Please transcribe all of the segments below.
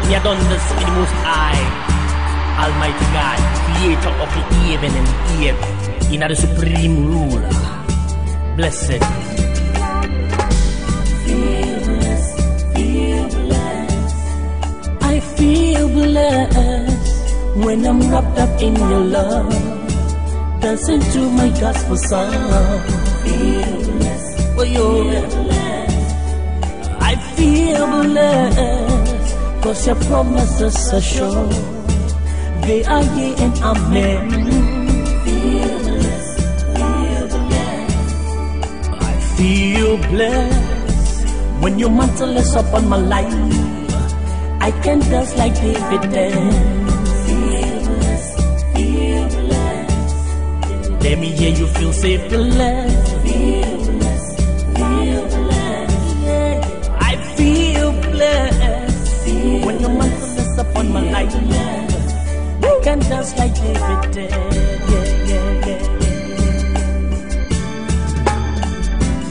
Me a done this for the Most High, Almighty God, creator of the heaven and earth, in the supreme ruler. Blessed. I feel blessed when I'm wrapped up in your love, dancing to my gospel song. Feel blessed. Oh, I feel blessed, 'cause your promises are sure. They are yea and amen. Feel blessed, feel blessed. I feel blessed when your mantle is upon my life. I can dance like David danced. Feel blessed, feel blessed. Let me hear you feel safe, blessed. Feel blessed, feel blessed. Yeah. I feel blessed when your mantle is upon my life. I can dance like David did.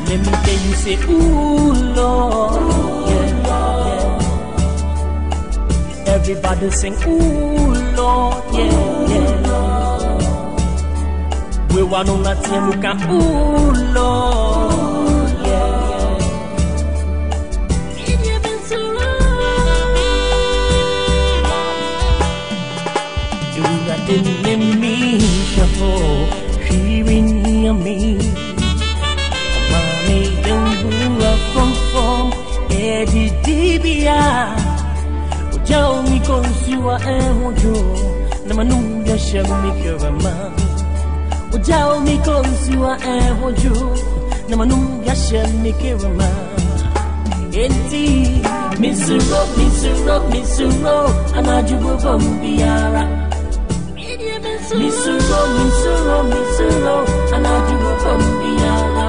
Let me hear you say, ooh, Lord. Everybody sing, ooh, Lord, We want on that team, we can, ooh, Lord, You've been so long. You got the enemy, she been near me. Mommy, don't move from Eddie Dibia. Jao mi konsiwa ehojo na manumya shemikirama. Jao mi konsiwa ehojo na manumya shemikirama. Enti misuro anajubo bombiara. Misuro anajubo bombiara.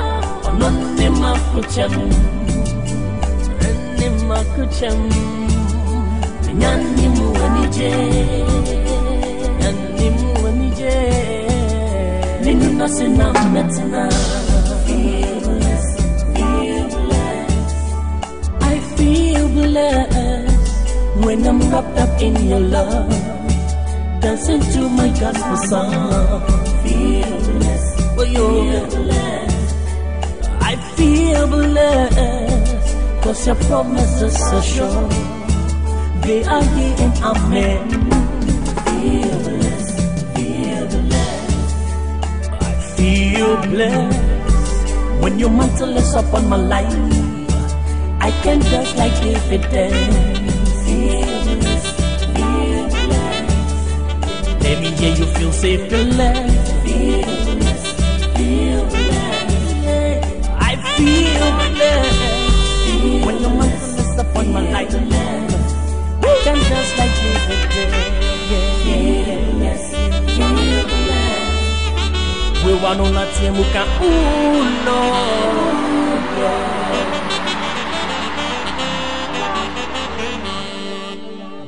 Onone makucham. Nyanimu anije Ninu nasina metina. Feel blessed, feel blessed. I feel blessed when I'm wrapped up in your love, dancing to my gospel song. Feel blessed, feel blessed. I feel blessed, 'cause your promises are sure. They are yea and amen. Feel blessed, feel blessed. I feel blessed when your mantle is upon my life. I can dance like David danced. Feel blessed, feel blessed. Let me hear you feel safe, blessed. Feel blessed, feel blessed. I feel blessed when your mantle is upon my life. I can dance like David did. Yes. We want on that team, we can, ooh, Lord.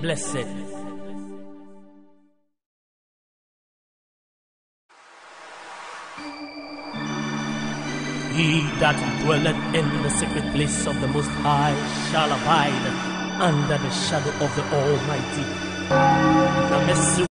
Blessed. He that dwelleth in the secret place of the Most High shall abide under the shadow of the Almighty. The mercy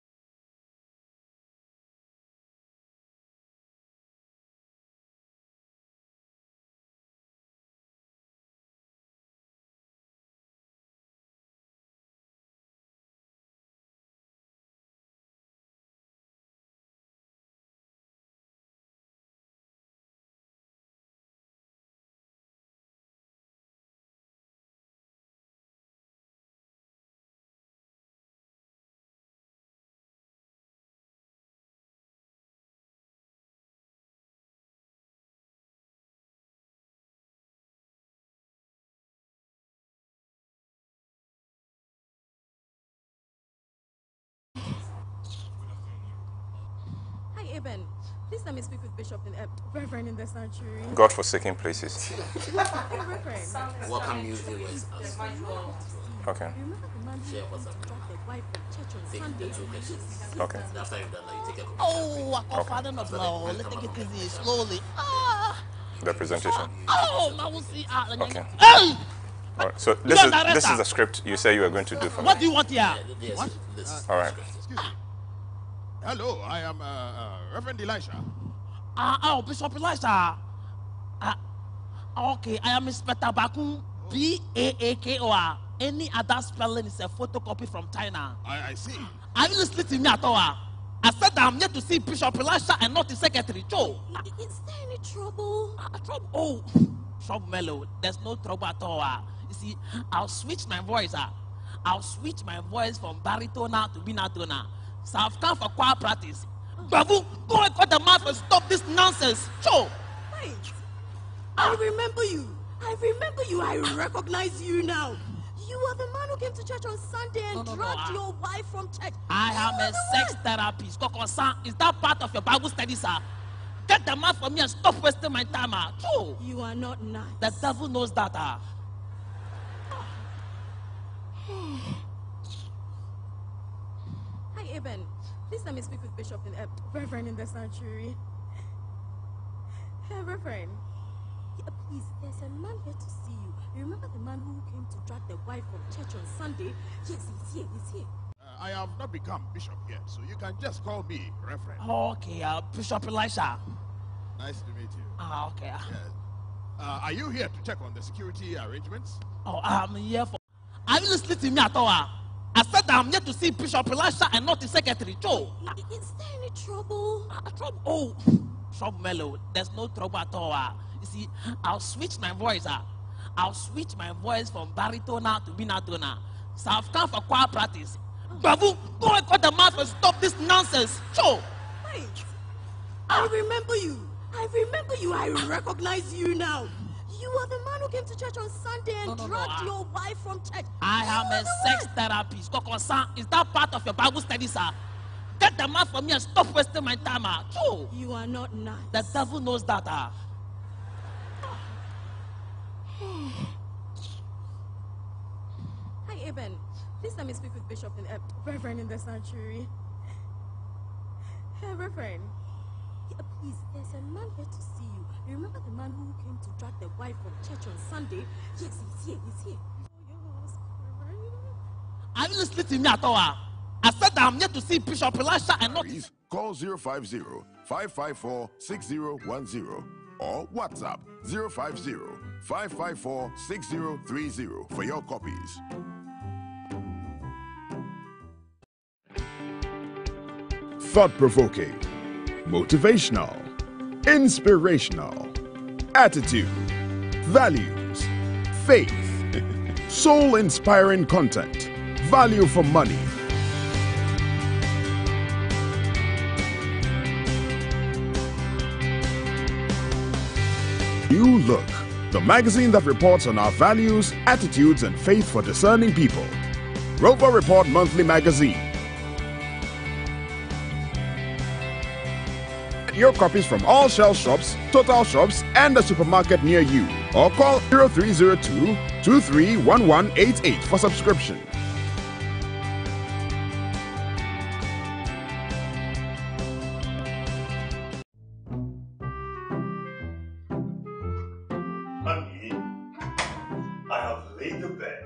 Please let me speak with Bishop and Reverend in the sanctuary. God-forsaken places. Welcome new viewers. Okay. Okay. After you've done that, you take a Oh, Father, no, let's take it easy, slowly. The presentation. Oh, I will see. Okay. Hey! All right. So this is the script you say you were going to do for me. What do you want here? What? All right. Excuse me. Hello, I am Reverend Elisha. Oh, Bishop Elisha. Okay, I am Inspector Bakun. Baakor. Any other spelling is a photocopy from China. I see. Are you listening to me at all? I said that I'm here to see Bishop Elisha and not the secretary. Joe. Is there any trouble? Trouble? Oh, trouble, Mellow. There's no trouble at all. You see, I'll switch my voice. I'll switch my voice from baritone to binatone. So I've come for choir practice. Babu, go and cut the mouth and stop this nonsense. Joe. Wait. I remember you. I recognize you now. You are the man who came to church on Sunday and dragged your wife from church. I am a sex therapist. Koko-san, is that part of your Bible study, sir? Get the man for me and stop wasting my time. Joe. You are not nice. The devil knows that. Hi, Eben. Please let me speak with Bishop and Reverend in the sanctuary. Hey, Reverend. Yeah, please, there's a man here to see you. You remember the man who came to drag the wife from church on Sunday? Yes, he's here. I have not become bishop yet, so you can just call me Reverend. Okay, Bishop Elisha. Nice to meet you. Okay. Yes. Are you here to check on the security arrangements? Oh, I'm here for... Are you listening to me at all? I said that I'm here to see Bishop Elisha and not the secretary. Joe. Is there any trouble? Trouble? Oh, trouble, Mellow. There's no trouble at all. You see, I'll switch my voice. I'll switch my voice from baritone to binatone. So I've come for choir practice. Babu, go and cut the mouth and stop this nonsense. Joe. Wait. I remember you. I recognize you now. You are the man who came to church on Sunday and dragged your wife from church. I am a sex therapist. Koko-san, is that part of your Bible study, sir? Get the man for me and stop wasting my time. Joe. You are not nice. The devil knows that. Hi, Eben. Please let me speak with Bishop and Reverend in the sanctuary. Hey, Reverend. Yeah, please, there's a man here to see you. You remember the man who came to drag the wife from church on Sunday? Yes, he's here. Are you listening to me at all? I said that I'm here to see Bishop Elisha and not... Call 050-554-6010 or WhatsApp 050-554-6030 for your copies. Thought-provoking, motivational, inspirational, attitude, values, faith, soul-inspiring content, value for money. New Look, the magazine that reports on our values, attitudes, and faith for discerning people. Rover Report Monthly Magazine. Your copies from all Shell shops, Total shops, and the supermarket near you. Or call 0302-231188 for subscription. Honey, I have laid the bed.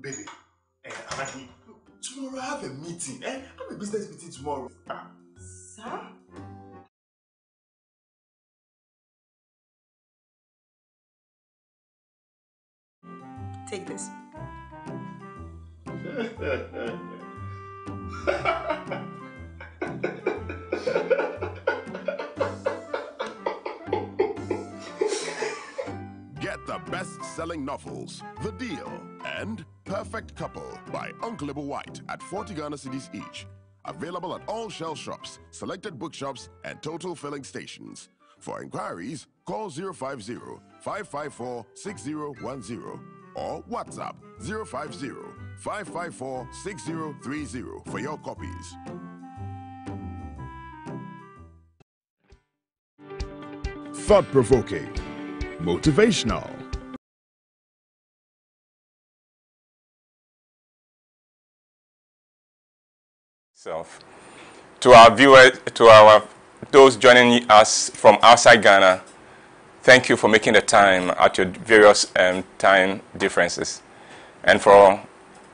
Baby, Anaki, tomorrow I have a meeting. I have a business meeting tomorrow. Sir? Take this. Get the best-selling novels, The Deal, and Perfect Couple by Uncle White at 40 Ghana cedis each. Available at all Shell shops, selected bookshops, and Total filling stations. For inquiries, call 050-554-6010 or WhatsApp 050-554-6030 for your copies. Thought-provoking, motivational, self. To our viewers, those joining us from outside Ghana, thank you for making the time at your various time differences. And for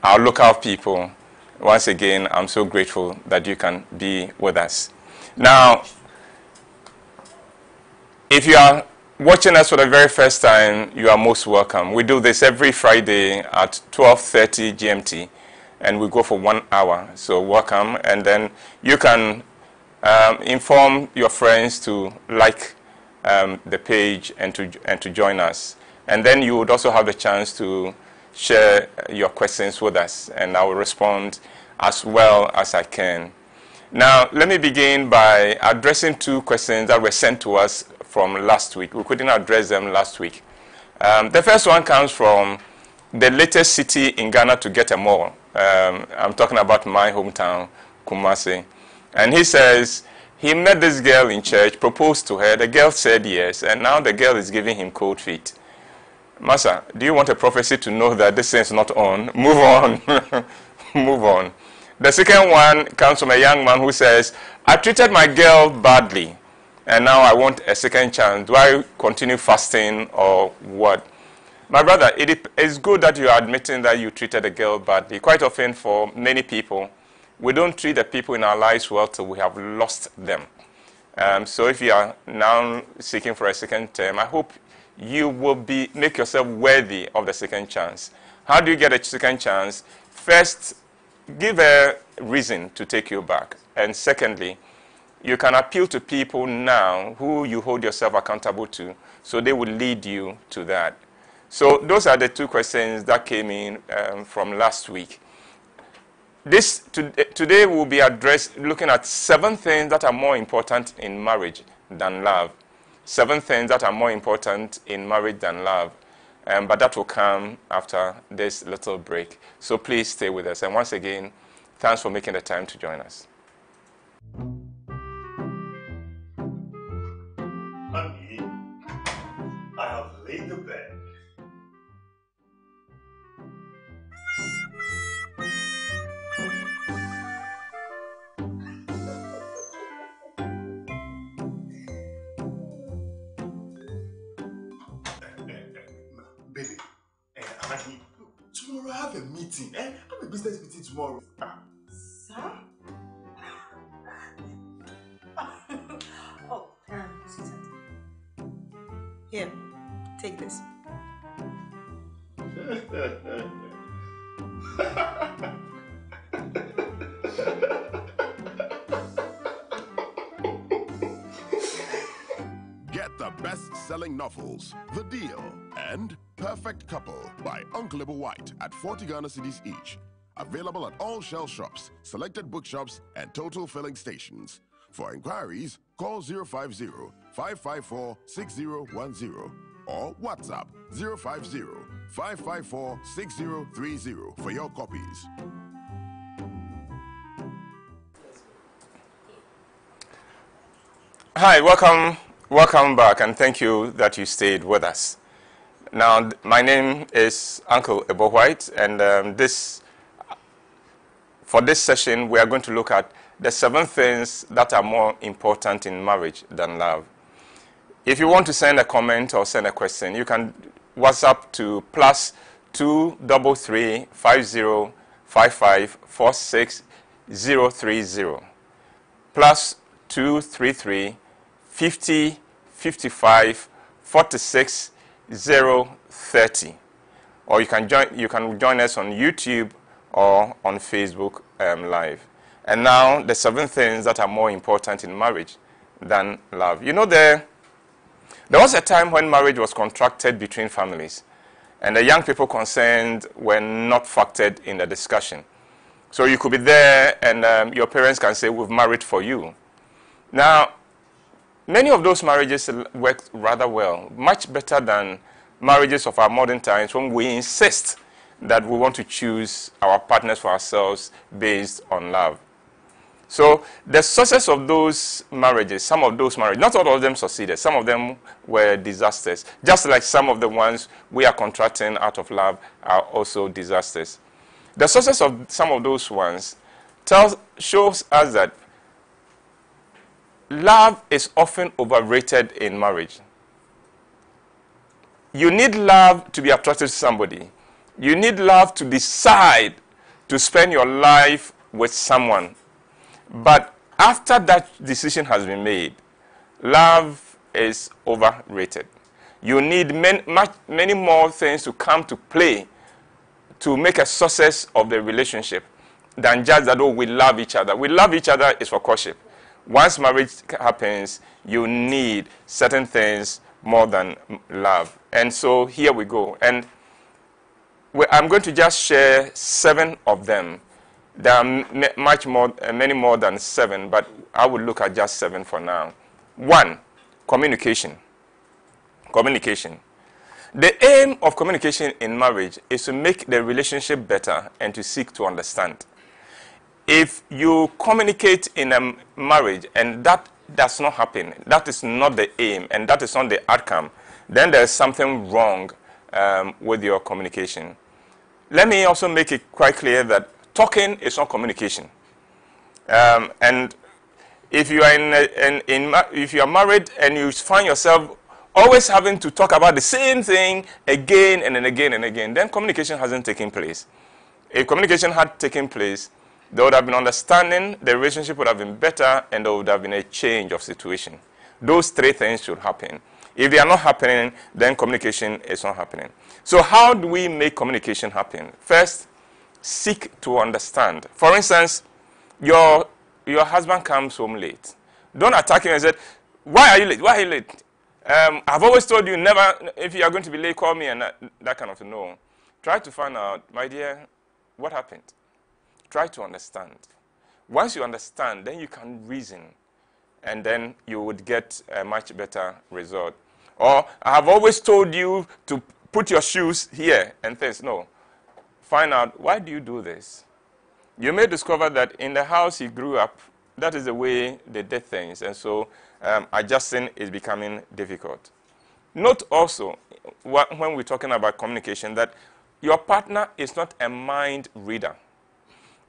our local people, once again, I'm so grateful that you can be with us. Now, if you are watching us for the very first time, you are most welcome. We do this every Friday at 12:30 GMT, and we go for 1 hour. So welcome, and then you can inform your friends to like the page and to join us. And then you would also have the chance to share your questions with us, and I will respond as well as I can. Now, let me begin by addressing two questions that were sent to us from last week. We couldn't address them last week. The first one comes from the latest city in Ghana to get a mall. I'm talking about my hometown, Kumasi. And he says he met this girl in church, proposed to her. The girl said yes, and now the girl is giving him cold feet. Massa, do you want a prophecy to know that this thing is not on? Move on. Move on. The second one comes from a young man who says, I treated my girl badly, and now I want a second chance. Do I continue fasting or what? My brother, it is good that you are admitting that you treated a girl badly. Quite often for many people, we don't treat the people in our lives well till we have lost them. So if you are now seeking for a second term, I hope you will make yourself worthy of the second chance. How do you get a second chance? First, give a reason to take you back. And secondly, you can appeal to people now who you hold yourself accountable to, so they will lead you to that. So those are the two questions that came in from last week. Today we'll be looking at 7 things that are more important in marriage than love. 7 things that are more important in marriage than love. But that will come after this little break. So please stay with us. And once again, thanks for making the time to join us. Honey, I have laid the bed. Baby, honey, tomorrow I have a meeting. I have a business meeting tomorrow. Sir? Oh, sweetheart. Here, take this. Get the best-selling novels, The Deal, and Perfect Couple by Encore White at 40 Ghana cedis each. Available at all Shell shops, selected bookshops, and total filling stations. For inquiries, call 050-554-6010 or WhatsApp 050-554-6030 for your copies. Hi, welcome back, and thank you that you stayed with us. Now, my name is Uncle Ebo White, and for this session, we are going to look at the 7 things that are more important in marriage than love. If you want to send a comment or send a question, you can WhatsApp to +233 5055 46030 +233 50 55 46 030, or you can join us on YouTube or on Facebook Live. And now the 7 things that are more important in marriage than love. You know, there was a time when marriage was contracted between families, and the young people concerned were not factored in the discussion. So you could be there, and your parents can say, "We've married for you." Now, many of those marriages work rather well, much better than marriages of our modern times, when we insist that we want to choose our partners for ourselves based on love. So the success of those marriages, some of those marriages, not all of them succeeded. Some of them were disasters. Just like some of the ones we are contracting out of love are also disasters. The success of some of those ones shows us that love is often overrated in marriage. You need love to be attracted to somebody. You need love to decide to spend your life with someone. But after that decision has been made, love is overrated. You need many more things to come to play to make a success of the relationship than just that, oh, we love each other. We love each other is for courtship. Once marriage happens, you need certain things more than love. And so here we go. And I'm going to just share 7 of them. There are many more than 7, but I will look at just 7 for now. 1, communication. Communication. The aim of communication in marriage is to make the relationship better and to seek to understand. If you communicate in a marriage and that does not happen, that is not the aim and that is not the outcome, then there is something wrong with your communication. Let me also make it quite clear that talking is not communication. And if you are if you are married and you find yourself always having to talk about the same thing again and again and again, then communication hasn't taken place. If communication had taken place, there would have been understanding, the relationship would have been better, and there would have been a change of situation. Those 3 things should happen. If they are not happening, then communication is not happening. So how do we make communication happen? First, seek to understand. For instance, your husband comes home late. Don't attack him and say, why are you late? Why are you late? I've always told you never, if you are going to be late, call me and that kind of thing. No. Try to find out, my dear, what happened? Try to understand. Once you understand, then you can reason, and then you would get a much better result. Or, I have always told you to put your shoes here and things. No. Find out, why do you do this? You may discover that in the house you grew up, that is the way they did things, and so adjusting is becoming difficult. Note also, when we're talking about communication, that your partner is not a mind reader.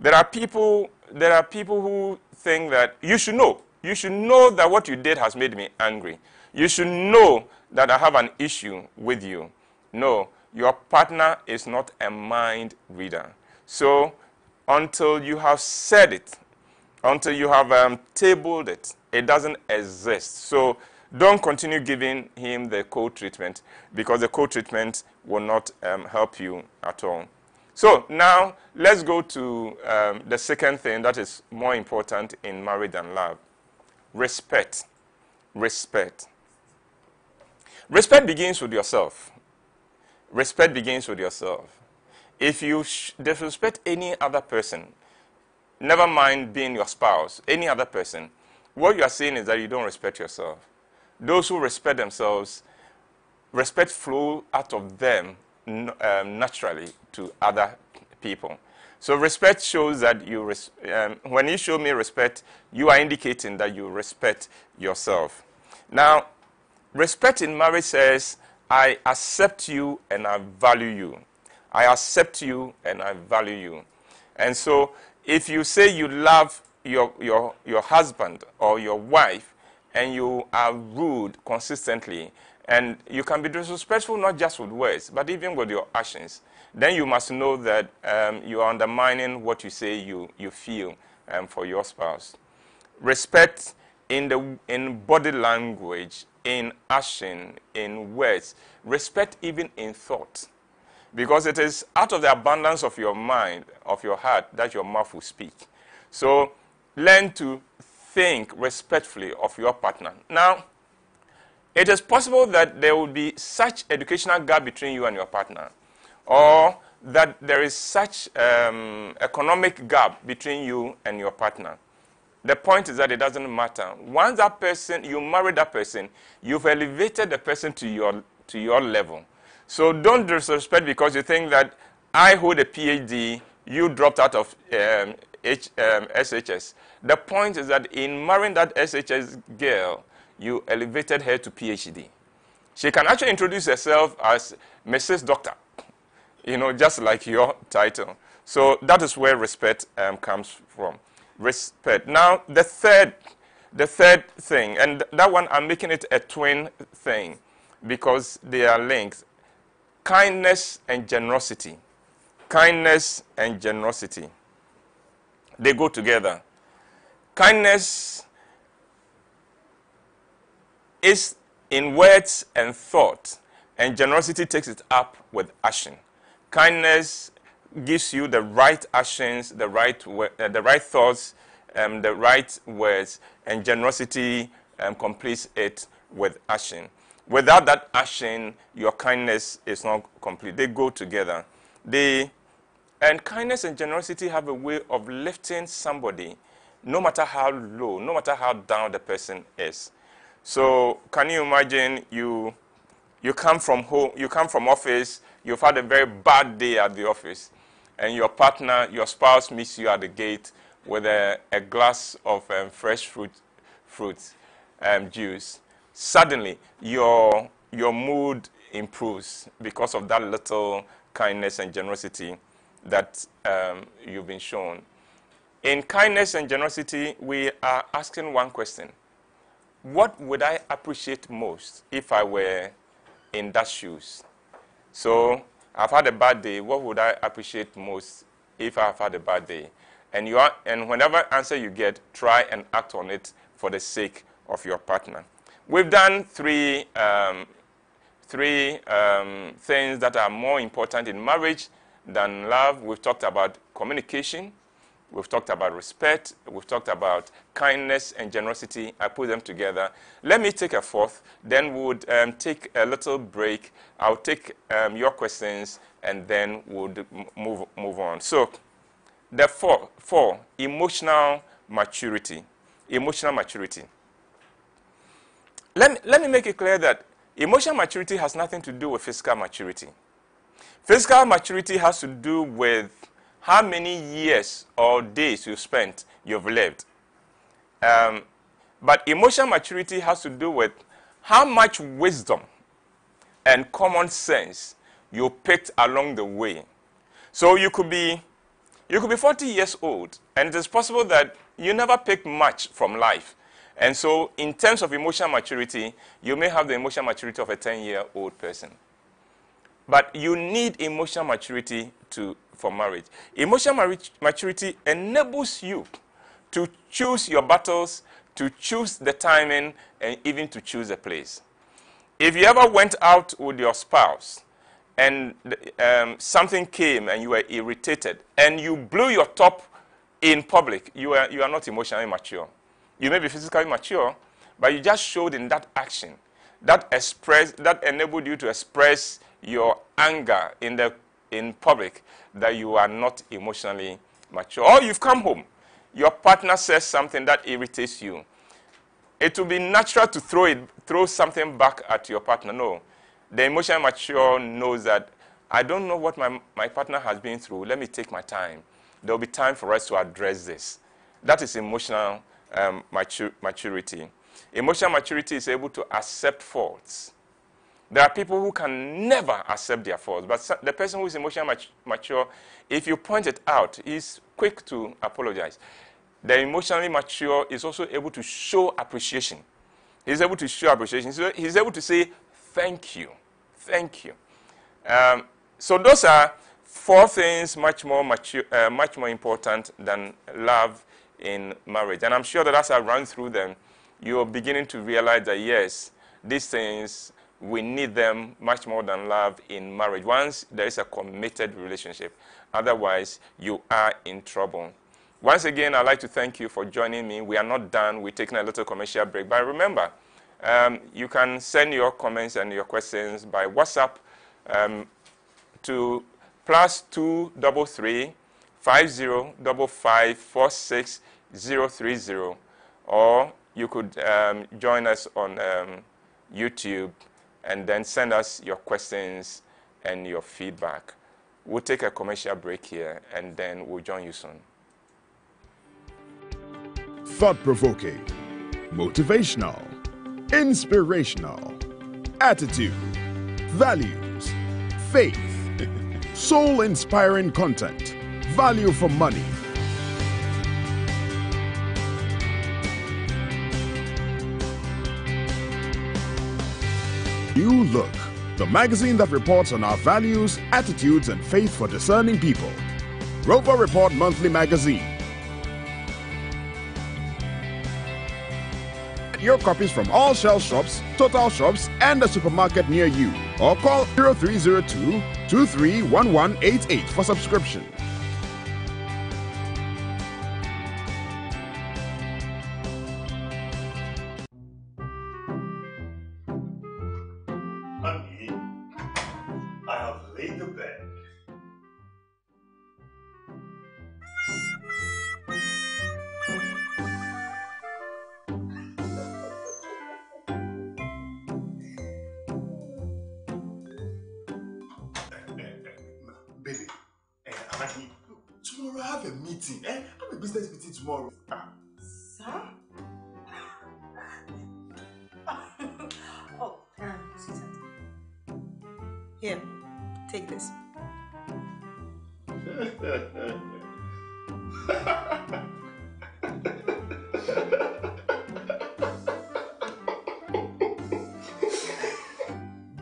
There are people who think that you should know. You should know that what you did has made me angry. You should know that I have an issue with you. No, your partner is not a mind reader. So until you have said it, until you have tabled it, it doesn't exist. So don't continue giving him the cold treatment, because the cold treatment will not help you at all. So now let's go to the second thing that is more important in marriage than love. Respect. Respect. Respect begins with yourself. Respect begins with yourself. If you disrespect any other person, never mind being your spouse, any other person, what you are saying is that you don't respect yourself. Those who respect themselves, respect flows out of them naturally to other people. So respect shows that you, when you show me respect, you are indicating that you respect yourself. Now, respect in marriage says, I accept you and I value you. I accept you and I value you. And so, if you say you love your husband or your wife and you are rude consistently, and you can be disrespectful not just with words, but even with your actions, then you must know that you are undermining what you say you feel for your spouse. Respect in body language, in action, in words. Respect even in thought. Because it is out of the abundance of your mind, of your heart, that your mouth will speak. So learn to think respectfully of your partner. Now, it is possible that there will be such educational gap between you and your partner, or that there is such economic gap between you and your partner. The point is that it doesn't matter. Once that person, you marry that person, you've elevated the person to your level. So don't disrespect because you think that I hold a PhD, you dropped out of SHS. The point is that in marrying that SHS girl, you elevated her to PhD. She can actually introduce herself as Mrs. Doctor, just like your title. So that is where respect comes from. respect. Now, the third thing, and that one I'm making it a twin thing because they are linked. Kindness and generosity. Kindness and generosity. They go together. Kindness is in words and thought, and generosity takes it up with action. Kindness gives you the right actions, the right thoughts, the right words, and generosity completes it with action. Without that action, your kindness is not complete. They go together. And kindness and generosity have a way of lifting somebody, no matter how low, no matter how down the person is. So, can you imagine you come from home, you come from office, you've had a very bad day at the office, and your partner, your spouse meets you at the gate with a glass of fresh fruit juice. Suddenly, your mood improves because of that little kindness and generosity that you've been shown. In kindness and generosity, we are asking one question. What would I appreciate most if I were in that shoes? So, I've had a bad day. What would I appreciate most if I've had a bad day? And whenever answer you get, try and act on it for the sake of your partner. We've done three things that are more important in marriage than love. We've talked about communication. We've talked about respect. We've talked about kindness and generosity. I put them together. Let me take a fourth. Then we would take a little break. I'll take your questions, and then we'll move on. So, the four, emotional maturity. Emotional maturity. Let me make it clear that emotional maturity has nothing to do with physical maturity. Physical maturity has to do with how many years or days you've lived. But emotional maturity has to do with how much wisdom and common sense you picked along the way. So you could be 40 years old, and it is possible that you never picked much from life. And so in terms of emotional maturity, you may have the emotional maturity of a 10-year-old person. But you need emotional maturity for marriage. Emotional maturity enables you to choose your battles, to choose the timing, and even to choose the place. If you ever went out with your spouse and something came and you were irritated and you blew your top in public, you are not emotionally mature. You may be physically mature, but you just showed in that action that enabled you to express your anger in public that you are not emotionally mature. Or you've come home, your partner says something that irritates you. It will be natural to throw something back at your partner. No, the emotionally mature knows that I don't know what my partner has been through. Let me take my time. There will be time for us to address this. That is emotional maturity. Emotional maturity is able to accept faults. There are people who can never accept their faults, but the person who is emotionally mature, if you point it out, is quick to apologize. The emotionally mature is also able to show appreciation. He's able to show appreciation. So he's able to say, thank you, thank you. So those are four things much more important than love in marriage. And I'm sure that as I run through them, you're beginning to realize that, yes, these things, we need them much more than love in marriage. Once there is a committed relationship, otherwise you are in trouble. Once again, I'd like to thank you for joining me. We are not done. We're taking a little commercial break. But remember, you can send your comments and your questions by WhatsApp to +233 5055 46030, or you could join us on YouTube and then send us your questions and your feedback. We'll take a commercial break here, and then we'll join you soon. Thought-provoking, motivational, inspirational, attitude, values, faith, soul-inspiring content, value for money. New Look, the magazine that reports on our values, attitudes, and faith for discerning people. Rover Report Monthly Magazine. Get your copies from all Shell shops, Total shops, and the supermarket near you. Or call 0302-231188 for subscription. Honey, I have laid the bed. Baby, Amadi, tomorrow I have a meeting. I have a business meeting tomorrow. Sir? Oh, sweetheart. Here, take this.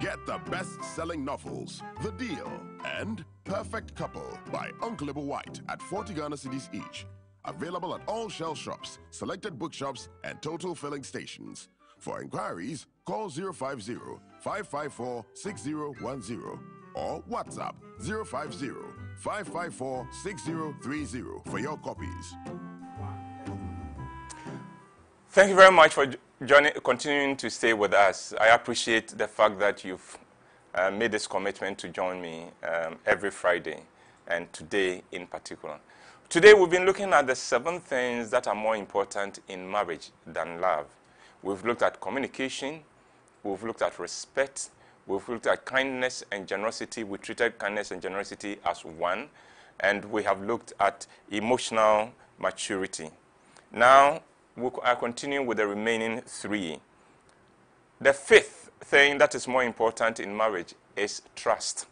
Get the best-selling novels, The Deal, and Perfect Couple by Uncle White at 40 Ghana cedis each. Available at all Shell shops, selected bookshops, and total filling stations. For inquiries, call 050-554-6010 or WhatsApp 050-554-6030 for your copies. Thank you very much for continuing to stay with us. I appreciate the fact that you've made this commitment to join me every Friday, and today in particular. Today we've been looking at the 7 things that are more important in marriage than love. We've looked at communication, we've looked at respect, we've looked at kindness and generosity. We treated kindness and generosity as one, and we have looked at emotional maturity. Now, I continue with the remaining 3. The 5th thing that is more important in marriage is trust.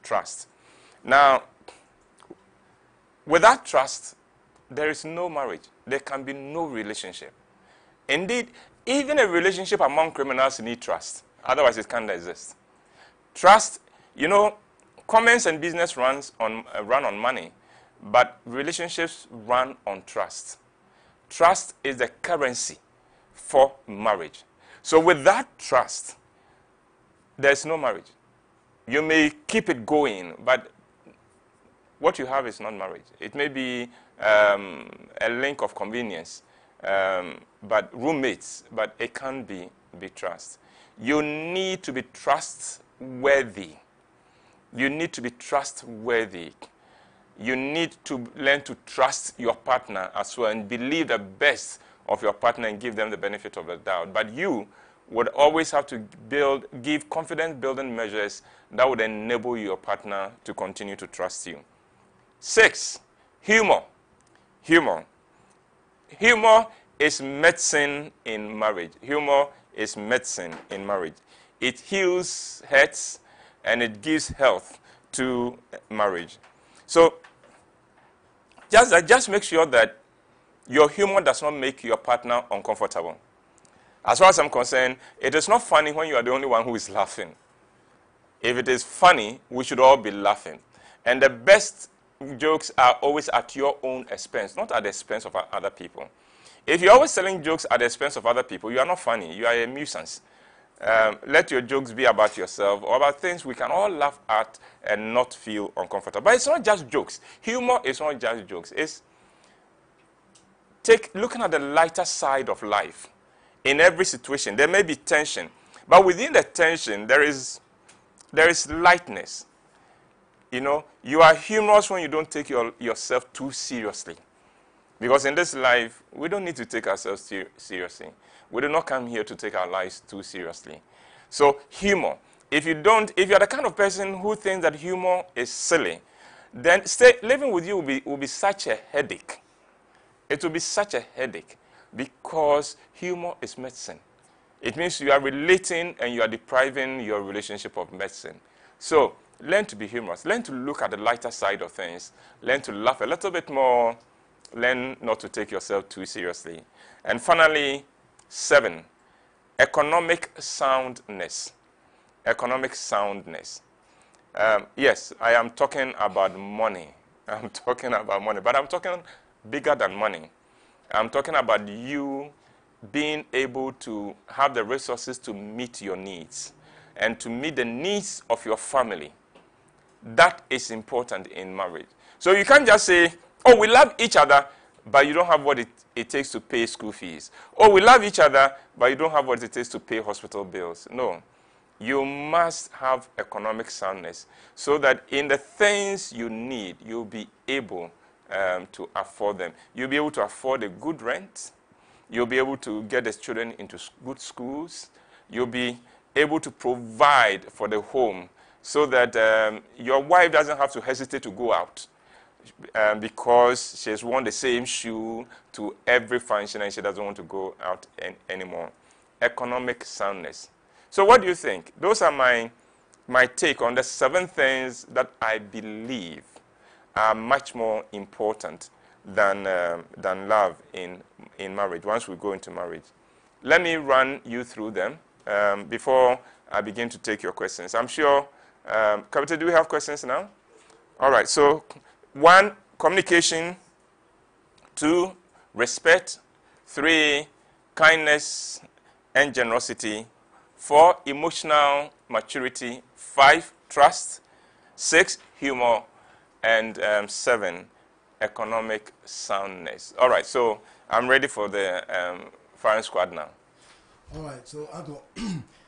Trust. Now, without trust, there is no marriage. There can be no relationship. Indeed, even a relationship among criminals needs trust. Otherwise, it can't exist. Trust, you know, commerce and business run on money, but relationships run on trust. Trust is the currency for marriage. So without trust, there's no marriage. You may keep it going, but what you have is not marriage. It may be a link of convenience, but roommates, but it can't be trust. You need to be trustworthy. You need to be trustworthy. You need to learn to trust your partner as well and believe the best of your partner and give them the benefit of the doubt. But you would always have to give confidence-building measures that would enable your partner to continue to trust you. 6, humor. Humor. Humor is medicine in marriage. Humor is medicine in marriage. It heals hurts and it gives health to marriage. So just make sure that your humor does not make your partner uncomfortable. As far as I'm concerned, it is not funny when you are the only one who is laughing. If it is funny, we should all be laughing. And the best jokes are always at your own expense, not at the expense of other people. If you're always telling jokes at the expense of other people, you are not funny. You are a nuisance. Let your jokes be about yourself or about things we can all laugh at and not feel uncomfortable. But it's not just jokes. Humor is not just jokes. It's looking at the lighter side of life. In every situation, there may be tension. But within the tension, there is lightness. You know, you are humorous when you don't take yourself too seriously. Because in this life, we don't need to take ourselves seriously. We do not come here to take our lives too seriously. So humor. If you're the kind of person who thinks that humor is silly, then living with you will be such a headache. It will be such a headache because humor is medicine. It means you are relating and you are depriving your relationship of medicine. So learn to be humorous. Learn to look at the lighter side of things. Learn to laugh a little bit more. Learn not to take yourself too seriously. And finally, 7, economic soundness. economic soundness. Yes, I am talking about money. I'm talking about money, but I'm talking bigger than money. I'm talking about you being able to have the resources to meet your needs and to meet the needs of your family. That is important in marriage. So you can't just say, oh, we love each other, but you don't have what it takes to pay school fees. Oh, we love each other, but you don't have what it takes to pay hospital bills. No. You must have economic soundness so that in the things you need, you'll be able to afford them. You'll be able to afford a good rent. You'll be able to get the children into good schools. You'll be able to provide for the home so that your wife doesn't have to hesitate to go out because she has worn the same shoe to every function and she doesn't want to go out anymore. Economic soundness. So what do you think? Those are my take on the 7 things that I believe are much more important than love in marriage, once we go into marriage. Let me run you through them before I begin to take your questions. I'm sure, Kapita, do we have questions now? All right, so 1, communication. 2, respect. 3, kindness and generosity. 4, emotional maturity. 5, trust. 6, humor. And 7, economic soundness. All right, so I'm ready for the firing squad now. All right, so Uncle,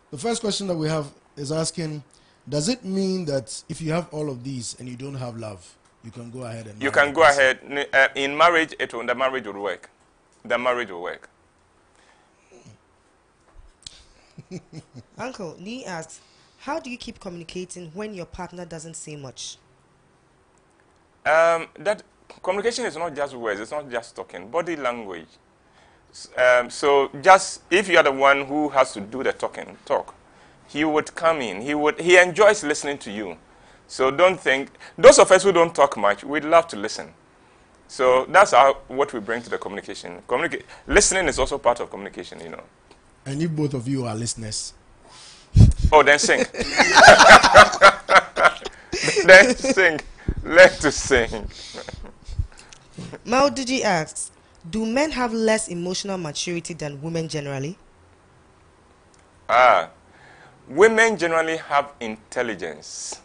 the first question that we have is asking, does it mean that if you have all of these and you don't have love, you can go ahead and... You can go ahead. In marriage, the marriage will work. The marriage will work. Uncle, Lee asks, how do you keep communicating when your partner doesn't say much? That communication is not just words, it's not just talking, body language. So just if you are the one who has to do the talk, he would come in. He enjoys listening to you. So don't think, those of us who don't talk much, we'd love to listen. So that's what we bring to the communication. Listening is also part of communication, you know. And if both of you are listeners? Oh, then sing. Then sing. Learn to sing. Maududi asks, do men have less emotional maturity than women generally? Women generally have intelligence,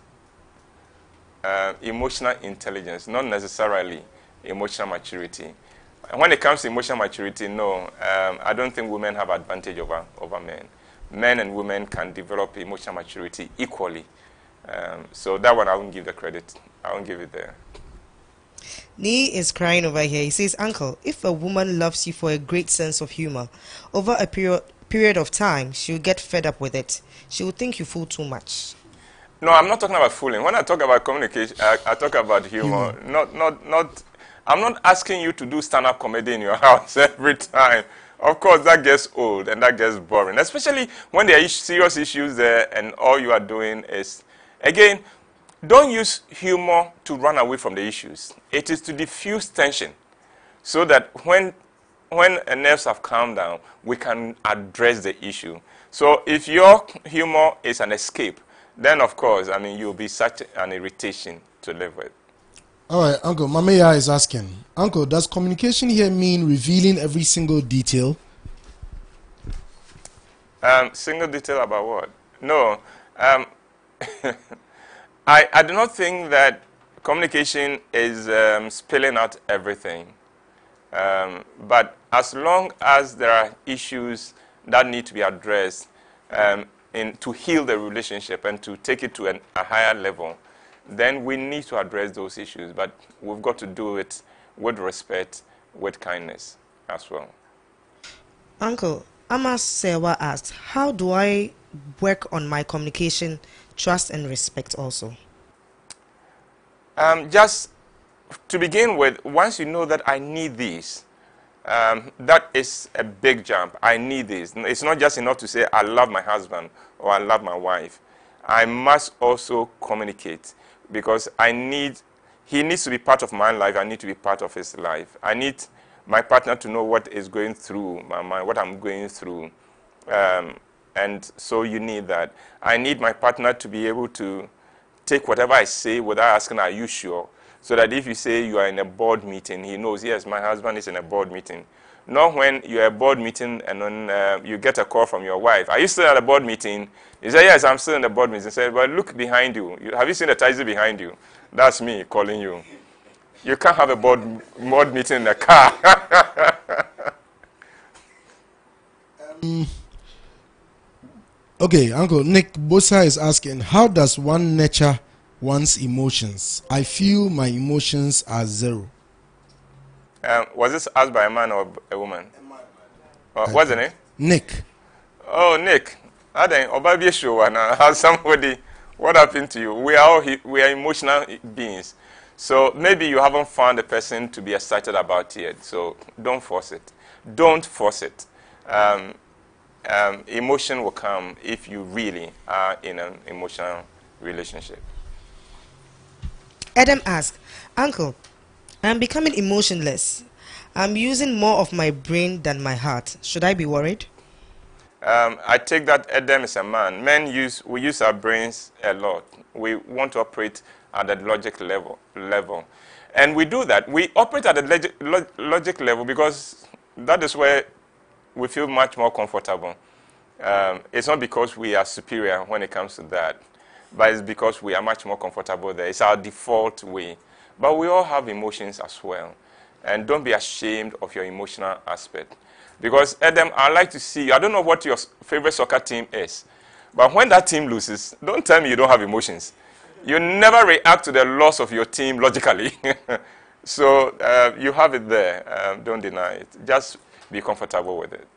emotional intelligence, not necessarily emotional maturity. When it comes to emotional maturity, no, I don't think women have advantage over men. Men and women can develop emotional maturity equally. So that one I won't give the credit. I won't give it there. Nee is crying over here. He says, Uncle, if a woman loves you for a great sense of humor, over a period of time, she'll get fed up with it. She will think you fool too much. No, I'm not talking about fooling. When I talk about communication, I talk about humor. I'm not asking you to do stand-up comedy in your house every time. Of course, that gets old and that gets boring, especially when there are serious issues there and all you are doing is, again, don't use humor to run away from the issues. It is to diffuse tension so that when nerves have calmed down, we can address the issue. So if your humor is an escape, then of course, I mean, you'll be such an irritation to live with. All right, Uncle, Mameya is asking, Uncle, does communication here mean revealing every single detail? Single detail about what? No. I do not think that communication is spilling out everything. But as long as there are issues that need to be addressed to heal the relationship and to take it to a higher level, then we need to address those issues. But we've got to do it with respect, with kindness as well. Uncle, Amas Sewa asked, how do I work on my communication, trust and respect also? Just to begin with, once you know that I need this, that is a big jump. I need this. It's not just enough to say I love my husband or I love my wife. I must also communicate because he needs to be part of my life. I need to be part of his life. I need my partner to know what is going through my mind, what I'm going through. and so you need that. I need my partner to be able to take whatever I say without asking, are you sure? So that if you say you are in a board meeting, he knows, yes, my husband is in a board meeting. Not when you're at a board meeting and then you get a call from your wife. Are you still at a board meeting? You say, yes, I'm still in the board meeting. He said, well, look behind you. Have you seen the taxi behind you? That's me calling you. You can't have a board meeting in a car. Okay, Uncle Nick Bosa is asking, how does one nurture one's emotions? I feel my emotions are zero. Was this asked by a man or a woman? What's the name? Nick. Oh, Nick. I think Obabi show and somebody. What happened to you? We are emotional beings. So maybe you haven't found a person to be excited about yet. So don't force it. Don't force it. Emotion will come if you really are in an emotional relationship. Adam asked, Uncle, I'm becoming emotionless. I'm using more of my brain than my heart. Should I be worried? I take that Adam is a man. We use our brains a lot. We want to operate at the logic level. And we do that. We operate at the logic level because that is where we feel much more comfortable. It's not because we are superior when it comes to that, but it's because we are much more comfortable there. It's our default way. But we all have emotions as well. And don't be ashamed of your emotional aspect. Because, Adam, I'd like to see you. I don't know what your favorite soccer team is. But when that team loses, don't tell me you don't have emotions. You never react to the loss of your team logically. So you have it there. Don't deny it. Just be comfortable with it.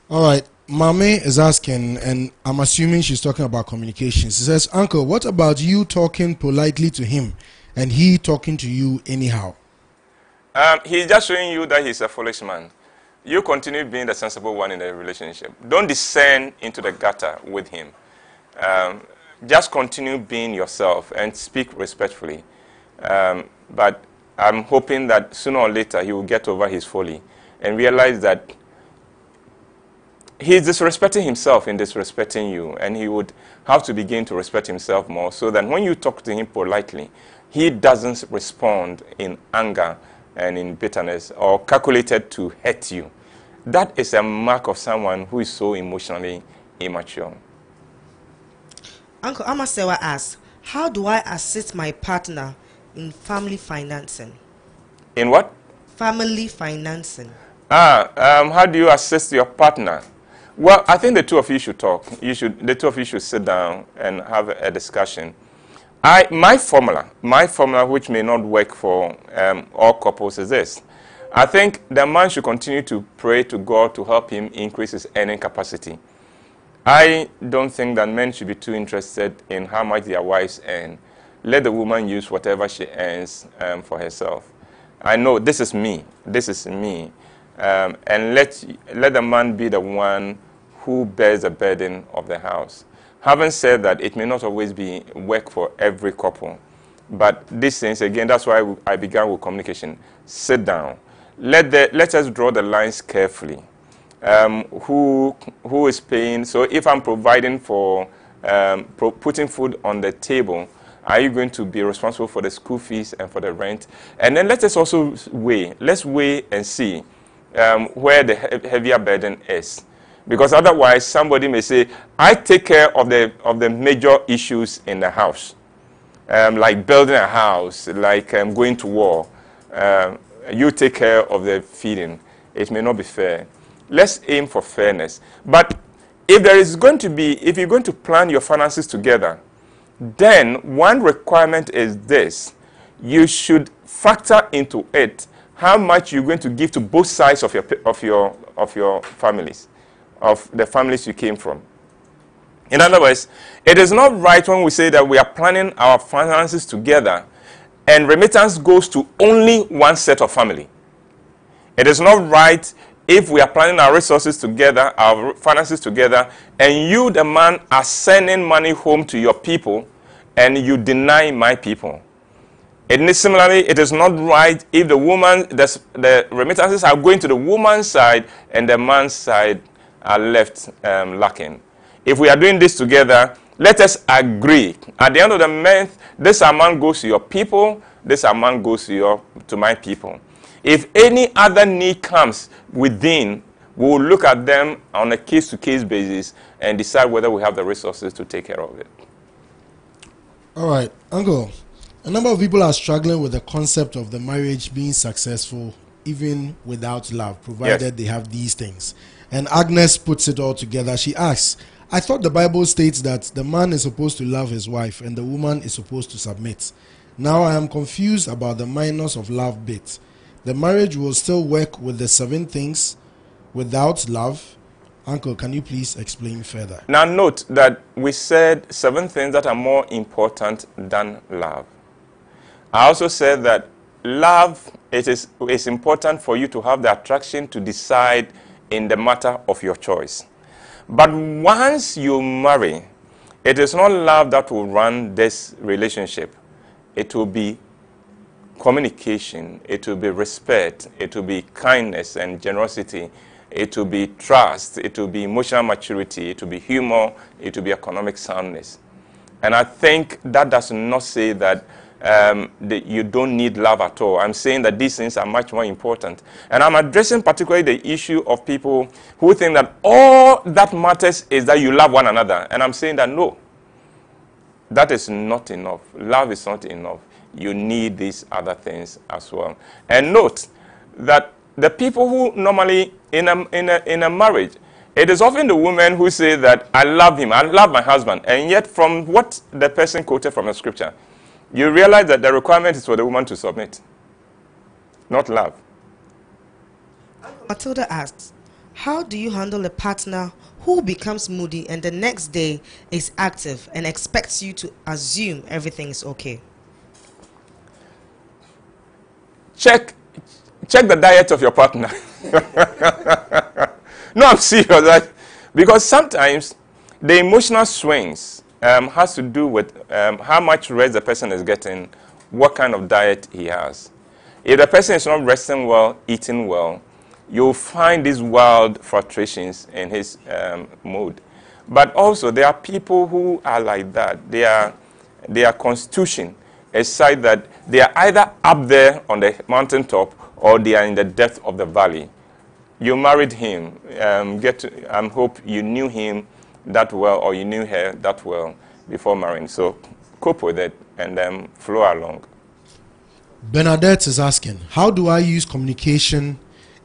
All right. Mame is asking, and I'm assuming she's talking about communication. She says, Uncle, what about you talking politely to him and he talking to you anyhow? He's just showing you that he's a foolish man. You continue being the sensible one in the relationship. Don't descend into the gutter with him. Just continue being yourself and speak respectfully. But I'm hoping that sooner or later he will get over his folly and realize that he's disrespecting himself in disrespecting you, and he would have to begin to respect himself more so that when you talk to him politely, he doesn't respond in anger and in bitterness or calculated to hurt you. That is a mark of someone who is so emotionally immature. Uncle Amasewa asks, how do I assist my partner in family financing? In what? Family financing. How do you assist your partner? Well, I think the two of you should talk. The two of you should sit down and have a discussion. My formula, which may not work for all couples, is this. I think the man should continue to pray to God to help him increase his earning capacity. I don't think that men should be too interested in how much their wives earn. Let the woman use whatever she earns for herself. I know this is me. And let the man be the one who bears the burden of the house. Having said that, it may not always be work for every couple. But these things, again, that's why I began with communication. Sit down. Let us draw the lines carefully. Who is paying? So if I'm providing for putting food on the table, are you going to be responsible for the school fees and for the rent? And then let us also weigh. Let's weigh and see where the heavier burden is. Because otherwise, somebody may say, I take care of the major issues in the house, like building a house, like going to war. You take care of the feeding. It may not be fair. Let's aim for fairness. But if you're going to plan your finances together, then one requirement is this. You should factor into it how much you're going to give to both sides of your families, of the families you came from. In other words, it is not right when we say that we are planning our finances together and remittance goes to only one set of family. It is not right if we are planning our resources together, our finances together, and you, the man, are sending money home to your people and you deny my people. Similarly, it is not right if the remittances are going to the woman's side and the man's side are left lacking. if we are doing this together, let us agree. At the end of the month, this amount goes to your people, this amount goes to my people. If any other need comes within, we will look at them on a case-to-case basis and decide whether we have the resources to take care of it. All right, Uncle. A number of people are struggling with the concept of the marriage being successful even without love, provided they have these things. And Agnes puts it all together. She asks, I thought the Bible states that the man is supposed to love his wife and the woman is supposed to submit. Now I am confused about the minus of love bit. The marriage will still work with the 7 things without love. Uncle, can you please explain further? Now note that we said 7 things that are more important than love. I also said that love, it is important for you to have the attraction to decide in the matter of your choice. But once you marry, it is not love that will run this relationship. It will be communication, it will be respect, it will be kindness and generosity, it will be trust, it will be emotional maturity, it will be humor, it will be economic soundness. And I think that does not say that you don't need love at all. I'm saying that these things are much more important. And I'm addressing particularly the issue of people who think that all that matters is that you love one another. And I'm saying that no, that is not enough. Love is not enough. You need these other things as well. And note that the people who normally in a marriage, it is often the women who say that I love him, I love my husband. And yet from what the person quoted from the scripture, you realize that the requirement is for the woman to submit, not love. Matilda asks, how do you handle a partner who becomes moody and the next day is active and expects you to assume everything is okay? Check the diet of your partner. No, I'm serious. Because sometimes the emotional swings has to do with how much rest the person is getting, what kind of diet he has. If the person is not resting well, eating well, you'll find these wild frustrations in his mood. But also, there are people who are like that. Their constitution is such that they are either up there on the mountaintop or they are in the depth of the valley. You married him. I hope you knew him that well or you knew her that well before marrying. So cope with it and then flow along. Bernadette is asking, how do I use communication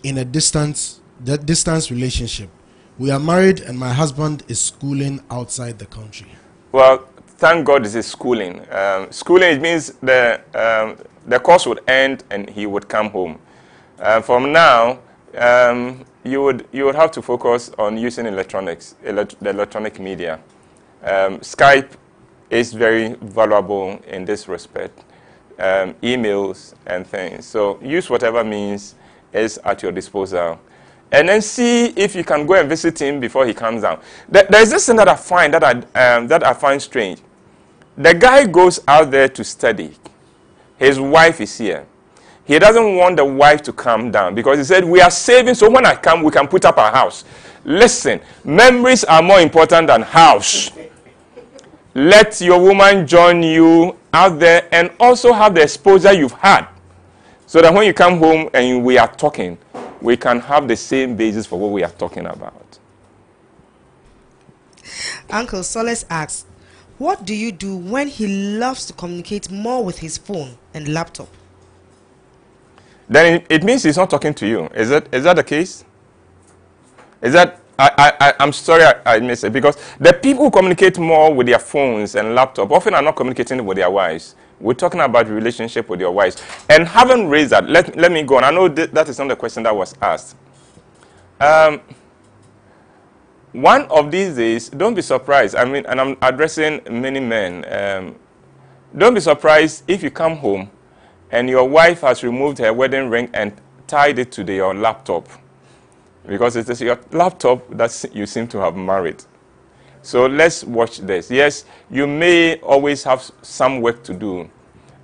in a distance relationship? We are married and my husband is schooling outside the country. Well, thank God this is schooling. Schooling, it means the course would end and he would come home. From now, you would have to focus on using electronics, the electronic media. Skype is very valuable in this respect. Emails and things. So use whatever means is at your disposal. And then see if you can go and visit him before he comes down. There's this thing that I find that I find strange. The guy goes out there to study. His wife is here. He doesn't want the wife to come down because he said, we are saving, so when I come, we can put up our house. Listen, memories are more important than house. Let your woman join you out there and also have the exposure you've had. So that when you come home and we are talking, we can have the same basis for what we are talking about. Uncle Solace asks, what do you do when he loves to communicate more with his phone and laptop? Then it means he's not talking to you. Is that the case? Is that, I'm sorry I missed it, because the people who communicate more with their phones and laptop often are not communicating with their wives. We're talking about relationship with your wives. And having raised that, let me go on. I know that is not the question that was asked. One of these days, don't be surprised. I mean, and I'm addressing many men. Don't be surprised if you come home and your wife has removed her wedding ring and tied it to your laptop. Because it is your laptop that you seem to have married. So let's watch this. Yes, you may always have some work to do,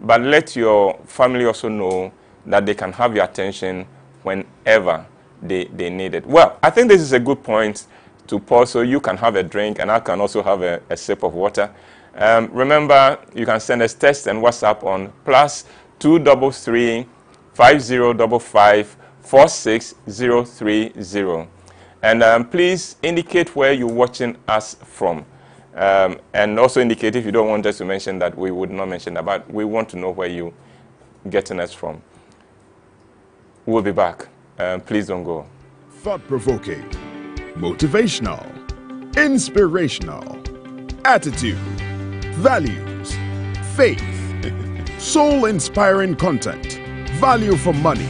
but let your family also know that they can have your attention whenever they need it. Well, I think this is a good point to pause so you can have a drink and I can also have a sip of water. Remember, you can send us text and WhatsApp on +233 5055 46030. And please indicate where you're watching us from. And also indicate if you don't want us to mention that, we would not mention that, but we want to know where you're getting us from. We'll be back. Please don't go. Thought-provoking, motivational, inspirational, attitude, values, faith, soul-inspiring content, value for money.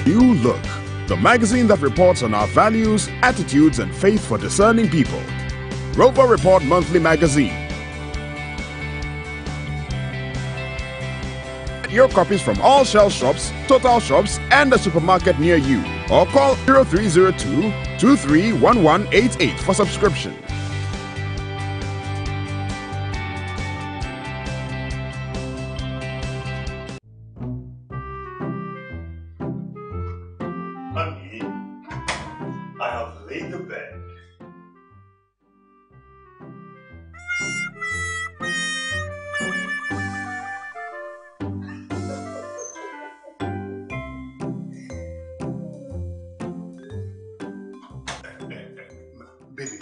New Look, the magazine that reports on our values, attitudes, and faith for discerning people. Rover Report Monthly Magazine. Get your copies from all Shell shops, Total shops, and a supermarket near you. Or call 0302-231188 for subscription. Honey, I have laid the bed. Baby,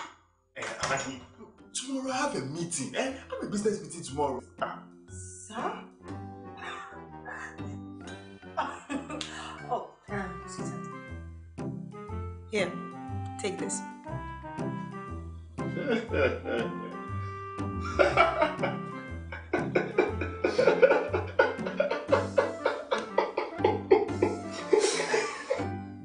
Amadi, tomorrow I have a meeting. I have a business meeting tomorrow. Sir? Oh, sweetheart. Here, take this.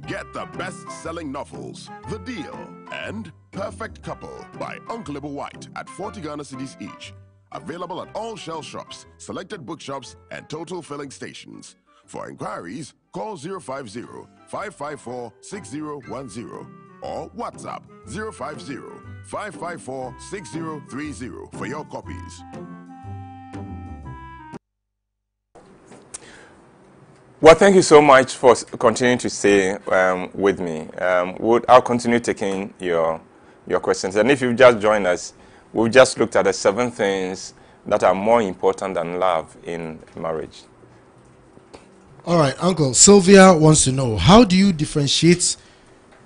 Get the best-selling novels, The Deal, and Perfect Couple by Uncle White at 40 Ghana cedis each. Available at all Shell shops, selected bookshops, and total filling stations. For inquiries, call 050-554-6010 or WhatsApp 050-554-6030 for your copies. Well, thank you so much for continuing to stay with me. I'll continue taking your questions. And if you've just joined us, we've just looked at the 7 things that are more important than love in marriage. All right, Uncle. Sylvia wants to know, how do you differentiate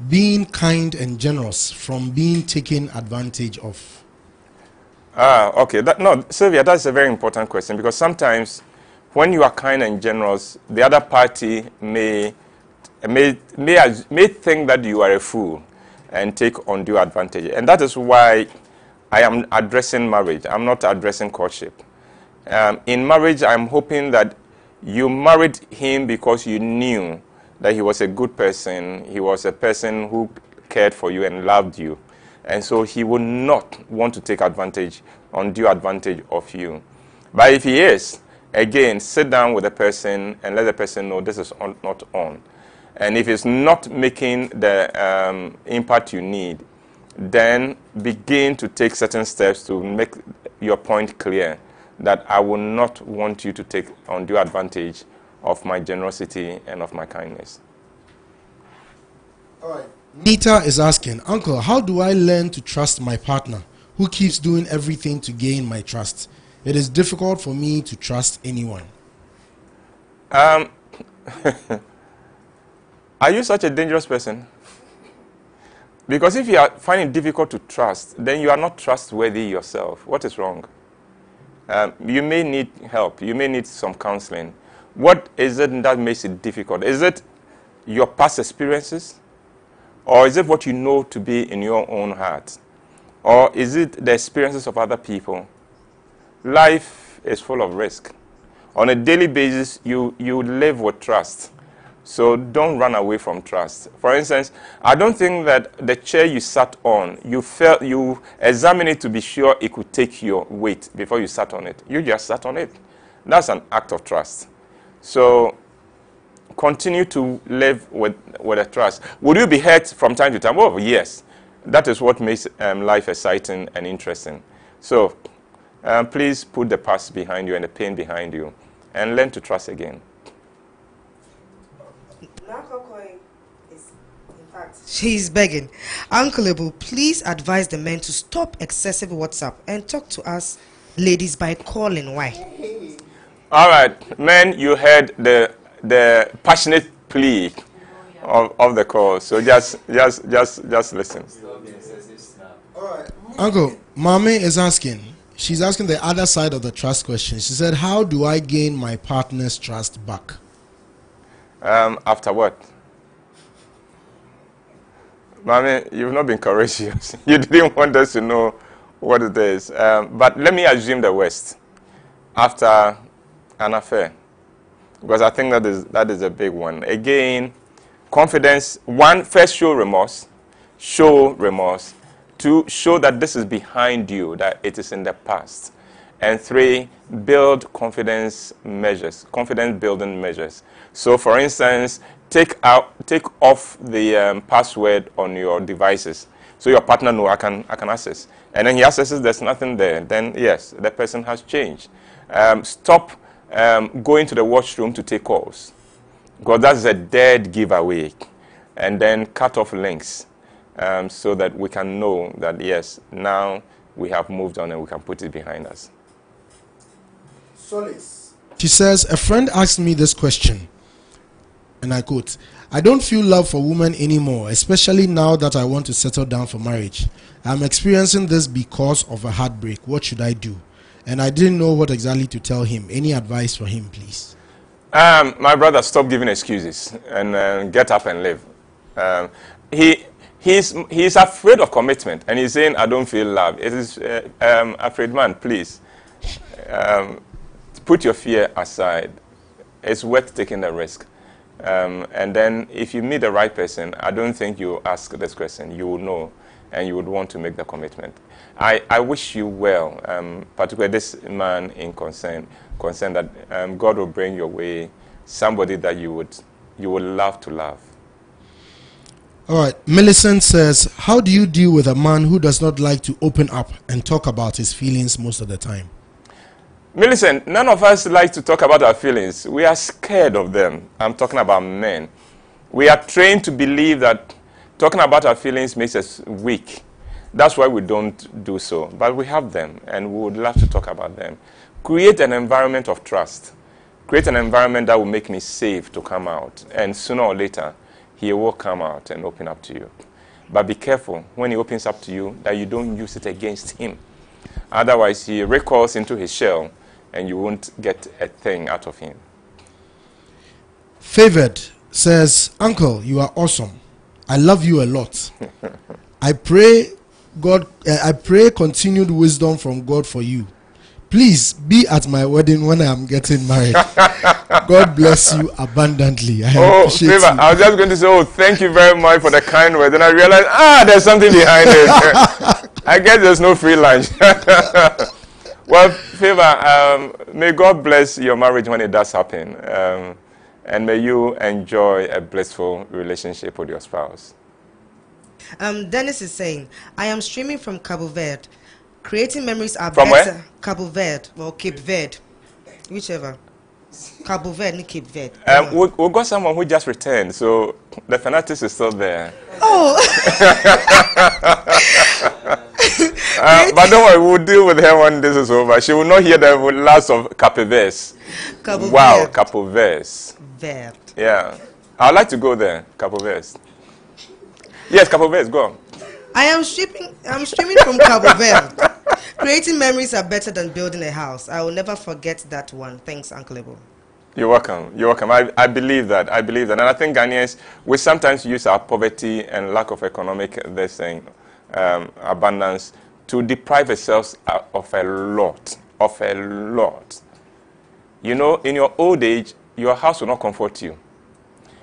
being kind and generous from being taken advantage of? Okay. No, Sylvia, that's a very important question, because sometimes when you are kind and generous, the other party may think that you are a fool and take undue advantage. And that is why I am addressing marriage. I'm not addressing courtship. In marriage, I'm hoping that you married him because you knew that he was a good person. He was a person who cared for you and loved you. And so he would not want to take undue advantage of you. But if he is, again, sit down with the person and let the person know this is not on. And if it's not making the impact you need, then begin to take certain steps to make your point clear that I will not want you to take undue advantage of my generosity and of my kindness. All right. Nita is asking, Uncle, how do I learn to trust my partner who keeps doing everything to gain my trust? It is difficult for me to trust anyone. Are you such a dangerous person? Because if you are finding it difficult to trust, then you are not trustworthy yourself. What is wrong? You may need help. You may need some counseling. What is it that makes it difficult? Is it your past experiences? Or is it what you know to be in your own heart? Or is it the experiences of other people? Life is full of risk. On a daily basis, you live with trust. So don't run away from trust. For instance, I don't think that the chair you sat on, you examined it to be sure it could take your weight before you sat on it. You just sat on it. That's an act of trust. So continue to live with a trust. Would you be hurt from time to time? Oh, yes. That is what makes life exciting and interesting. So please put the past behind you and the pain behind you and learn to trust again. She's begging. Uncle Ebu, please advise the men to stop excessive WhatsApp and talk to us ladies by calling. Why? All right, men, you heard the passionate plea of the call. So just listen. All right. Uncle, Mommy is asking. She's asking the other side of the trust question. She said, how do I gain my partner's trust back? After what? Mommy, you've not been courageous. You didn't want us to know what it is. But let me assume the worst. After an affair. Because I think that is a big one. Again, confidence. One, first show remorse. Show remorse. Two, show that this is behind you, that it is in the past. And three, build confidence measures, confidence building measures. So for instance, take off the password on your devices. So your partner knows I can access. And then he accesses, there's nothing there. Then yes, the person has changed. Stop going to the washroom to take calls. Because that's a dead giveaway. And then cut off links. So that we can know that, yes, now we have moved on and we can put it behind us. Solace. She says, a friend asked me this question, and I quote, I don't feel love for women anymore, especially now that I want to settle down for marriage. I'm experiencing this because of a heartbreak. What should I do? And I didn't know what exactly to tell him. Any advice for him, please? My brother, stop giving excuses and get up and live. He's afraid of commitment, and he's saying, I don't feel love. It is afraid man, please. Put your fear aside. It's worth taking the risk. And then if you meet the right person, I don't think you ask this question. You will know, and you would want to make the commitment. I wish you well, particularly this man in concern that God will bring your way somebody that you would love to love. All right. Millicent says, how do you deal with a man who does not like to open up and talk about his feelings most of the time? Millicent, none of us like to talk about our feelings. We are scared of them. I'm talking about men. We are trained to believe that talking about our feelings makes us weak. That's why we don't do so. But we have them, and we would love to talk about them. Create an environment of trust. Create an environment that will make me safe to come out. And sooner or later, he will come out and open up to you. But be careful when he opens up to you that you don't use it against him. Otherwise, he recoils into his shell and you won't get a thing out of him. Favored says, Uncle, you are awesome. I love you a lot. I pray continued wisdom from God for you. Please be at my wedding when I am getting married. God bless you abundantly. I appreciate Favor, you. I was just going to say, thank you very much for the kind word. Then I realized, there's something behind it. I guess there's no free lunch. Well, Favor, may God bless your marriage when it does happen. And may you enjoy a blissful relationship with your spouse. Dennis is saying, I am streaming from Cabo Verde. Creating memories are from better. Where? Cabo Verde or Cape Verde, whichever. Cabo Verde and Cape Verde. We got someone who just returned, so the fanatics is still there. Oh. But don't worry, we'll deal with her when this is over. She will not hear the last of Capo Verde. Wow, Capo Verde. Verde. Yeah, I'd like to go there, Capo Verde. Yes, Capo Verde, go on. I'm streaming from Cabo Verde. Creating memories are better than building a house. I will never forget that one. Thanks, Uncle Ebo. You're welcome. You're welcome. I believe that. And I think Ghanaians, we sometimes use our poverty and lack of economic abundance to deprive ourselves of a lot. You know, in your old age, your house will not comfort you.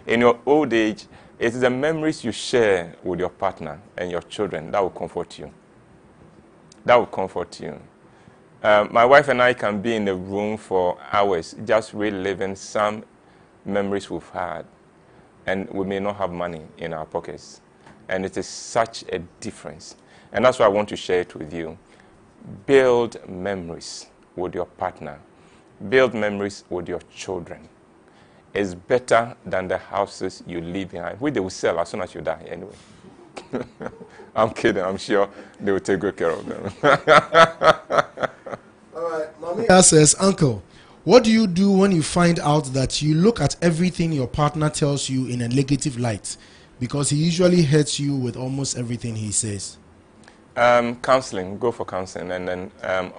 In your old age, it is the memories you share with your partner and your children that will comfort you. That will comfort you. My wife and I can be in the room for hours just reliving some memories we've had. And we may not have money in our pockets. And it is such a difference. And that's why I want to share it with you. Build memories with your partner. build memories with your children. It's better than the houses you leave behind, which they will sell as soon as you die anyway. I'm kidding. I'm sure they will take good care of them. All right. Mami says, Uncle, what do you do when you find out that you look at everything your partner tells you in a negative light? Because he usually hurts you with almost everything he says. Counseling. Go for counseling, and then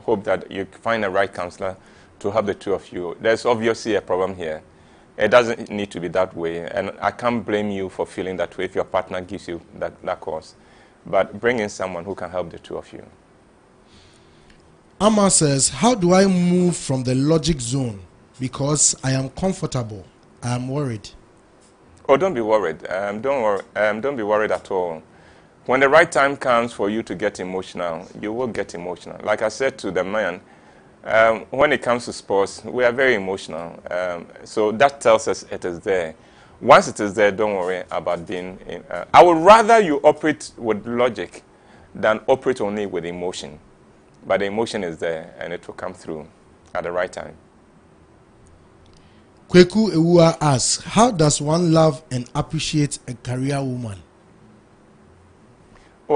hope that you find the right counselor to help the two of you. There's obviously a problem here. It doesn't need to be that way, and I can't blame you for feeling that way if your partner gives you that cause. But bring in someone who can help the two of you. Amma says, how do I move from the logic zone? Because I am comfortable. I am worried. Oh, don't be worried. Don't be worried at all. When the right time comes for you to get emotional, you will get emotional. Like I said to the man, when it comes to sports, we are very emotional. So that tells us it is there. Once it is there, don't worry about being in. I would rather you operate with logic than operate only with emotion. But the emotion is there, and it will come through at the right time. Kweku Ewua asks, how does one love and appreciate a career woman? Oh,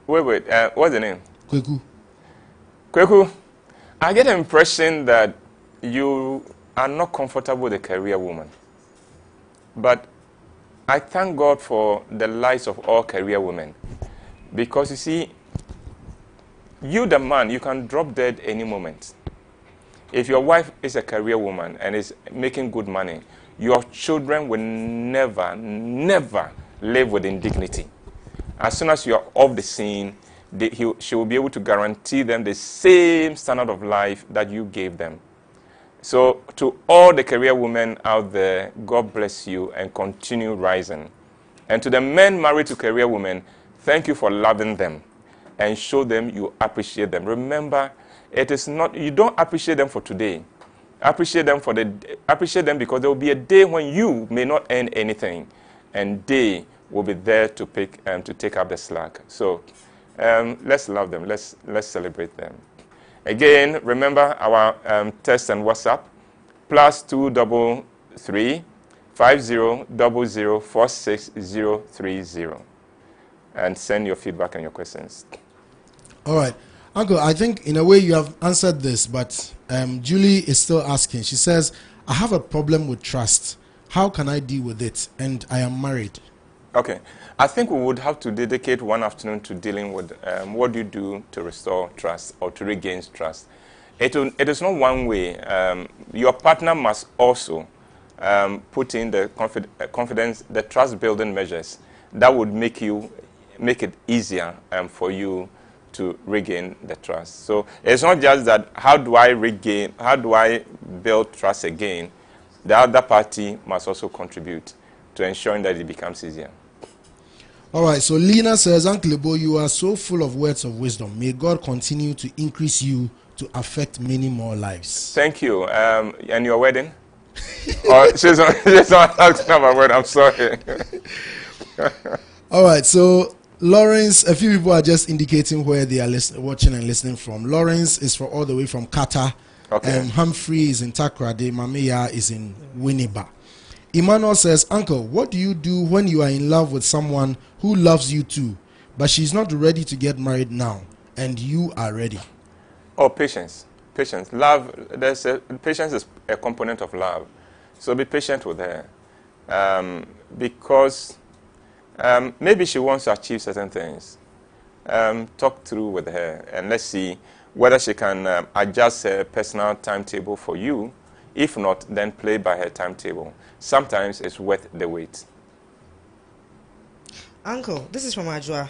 wait. What's the name? Kweku. Kweku, I get the impression that you are not comfortable with a career woman. But I thank God for the lives of all career women. Because you see, you the man, you can drop dead any moment. If your wife is a career woman and is making good money, your children will never, never live with indignity. As soon as you are off the scene, she will be able to guarantee them the same standard of life that you gave them. So to all the career women out there, God bless you and continue rising. And to the men married to career women, thank you for loving them and show them you appreciate them. Remember, it is not, you don't appreciate them for today. Appreciate them because there will be a day when you may not earn anything, and they will be there to take up the slack. So let's love them. Let's celebrate them. Again, remember our text and WhatsApp, +233 5000 46030, and send your feedback and your questions. All right. Uncle, I think in a way you have answered this, but Julie is still asking. She says, I have a problem with trust. How can I deal with it? And I am married. Okay. I think we would have to dedicate one afternoon to dealing with what do you do to restore trust or to regain trust. It is not one way. Your partner must also put in the confidence, the trust-building measures that would make it easier for you to regain the trust. So it's not just that how do I build trust again? The other party must also contribute to ensuring that it becomes easier. All right, so Lena says, Uncle Ebo, you are so full of words of wisdom. May God continue to increase you to affect many more lives. Thank you. And your wedding? She's not asking about wedding. I'm sorry. All right, so Lawrence, a few people are just indicating where they are watching and listening from. Lawrence is all the way from Qatar. Okay. Humphrey is in Takrade. Mamiya is in Winneba. Emmanuel says, Uncle, what do you do when you are in love with someone who loves you too, but she's not ready to get married now, and you are ready? Oh, patience. Patience. Love, patience is a component of love. So be patient with her. Because maybe she wants to achieve certain things. Talk through with her, and let's see whether she can adjust her personal timetable for you. If not, then play by her timetable. Sometimes it's worth the wait. Uncle, this is from Ajwa.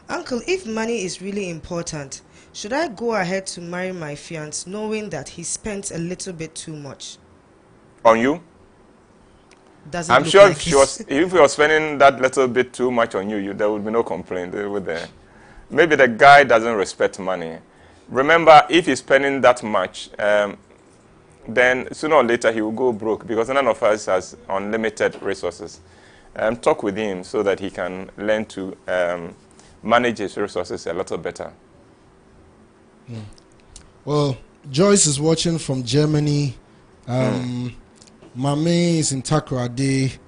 Uncle, if money is really important, should I go ahead to marry my fiancé knowing that he spent a little bit too much? On you? I'm sure if you were spending that little bit too much on you, there would be no complaint. Maybe the guy doesn't respect money. Remember, if he's spending that much, then sooner or later he will go broke because none of us has unlimited resources. Talk with him so that he can learn to manage his resources a little better. Well, Joyce is watching from Germany. Mame is in Takoradi.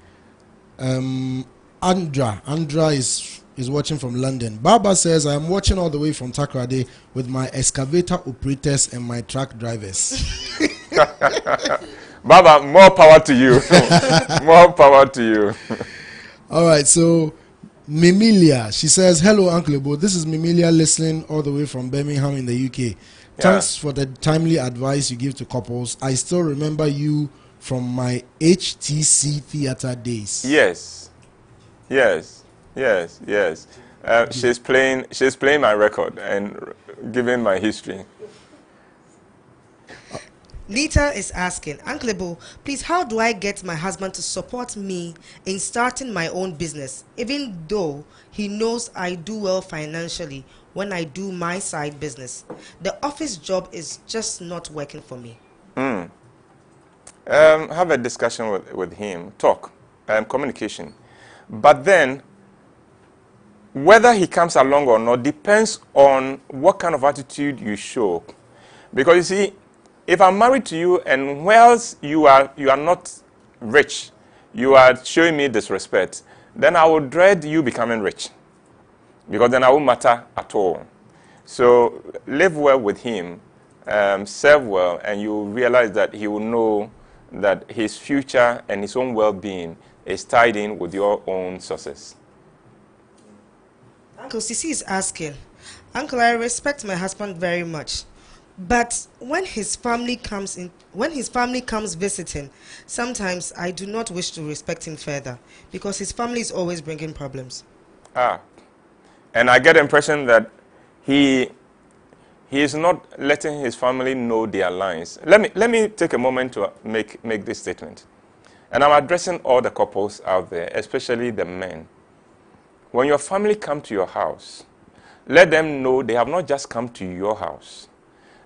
Andra is watching from London. Baba says, I am watching all the way from Takoradi with my excavator operators and my truck drivers. Baba, more power to you. More power to you. All right, so Mimilia, she says, hello, Uncle Ebo. This is Mimilia listening all the way from Birmingham in the UK. Thanks for the timely advice you give to couples. I still remember you from my HTC theater days. Yes. She's playing my record and giving my history. Lita is asking, Uncle Ebo, please, how do I get my husband to support me in starting my own business, even though he knows I do well financially when I do my side business? The office job is just not working for me. Have a discussion with him, talk, communication. But then, whether he comes along or not depends on what kind of attitude you show. Because you see, if I'm married to you and whilst you are not rich, you are showing me disrespect, then I will dread you becoming rich. Because then I won't matter at all. So live well with him, serve well, and you will realize that he will know that his future and his own well-being is tied in with your own success. Uncle Sisi is asking, Uncle, I respect my husband very much. But when his family comes visiting, sometimes I do not wish to respect him further because his family is always bringing problems. And I get the impression that he is not letting his family know their lines. Let me take a moment to make this statement. And I'm addressing all the couples out there, especially the men. When your family come to your house, let them know they have not just come to your house.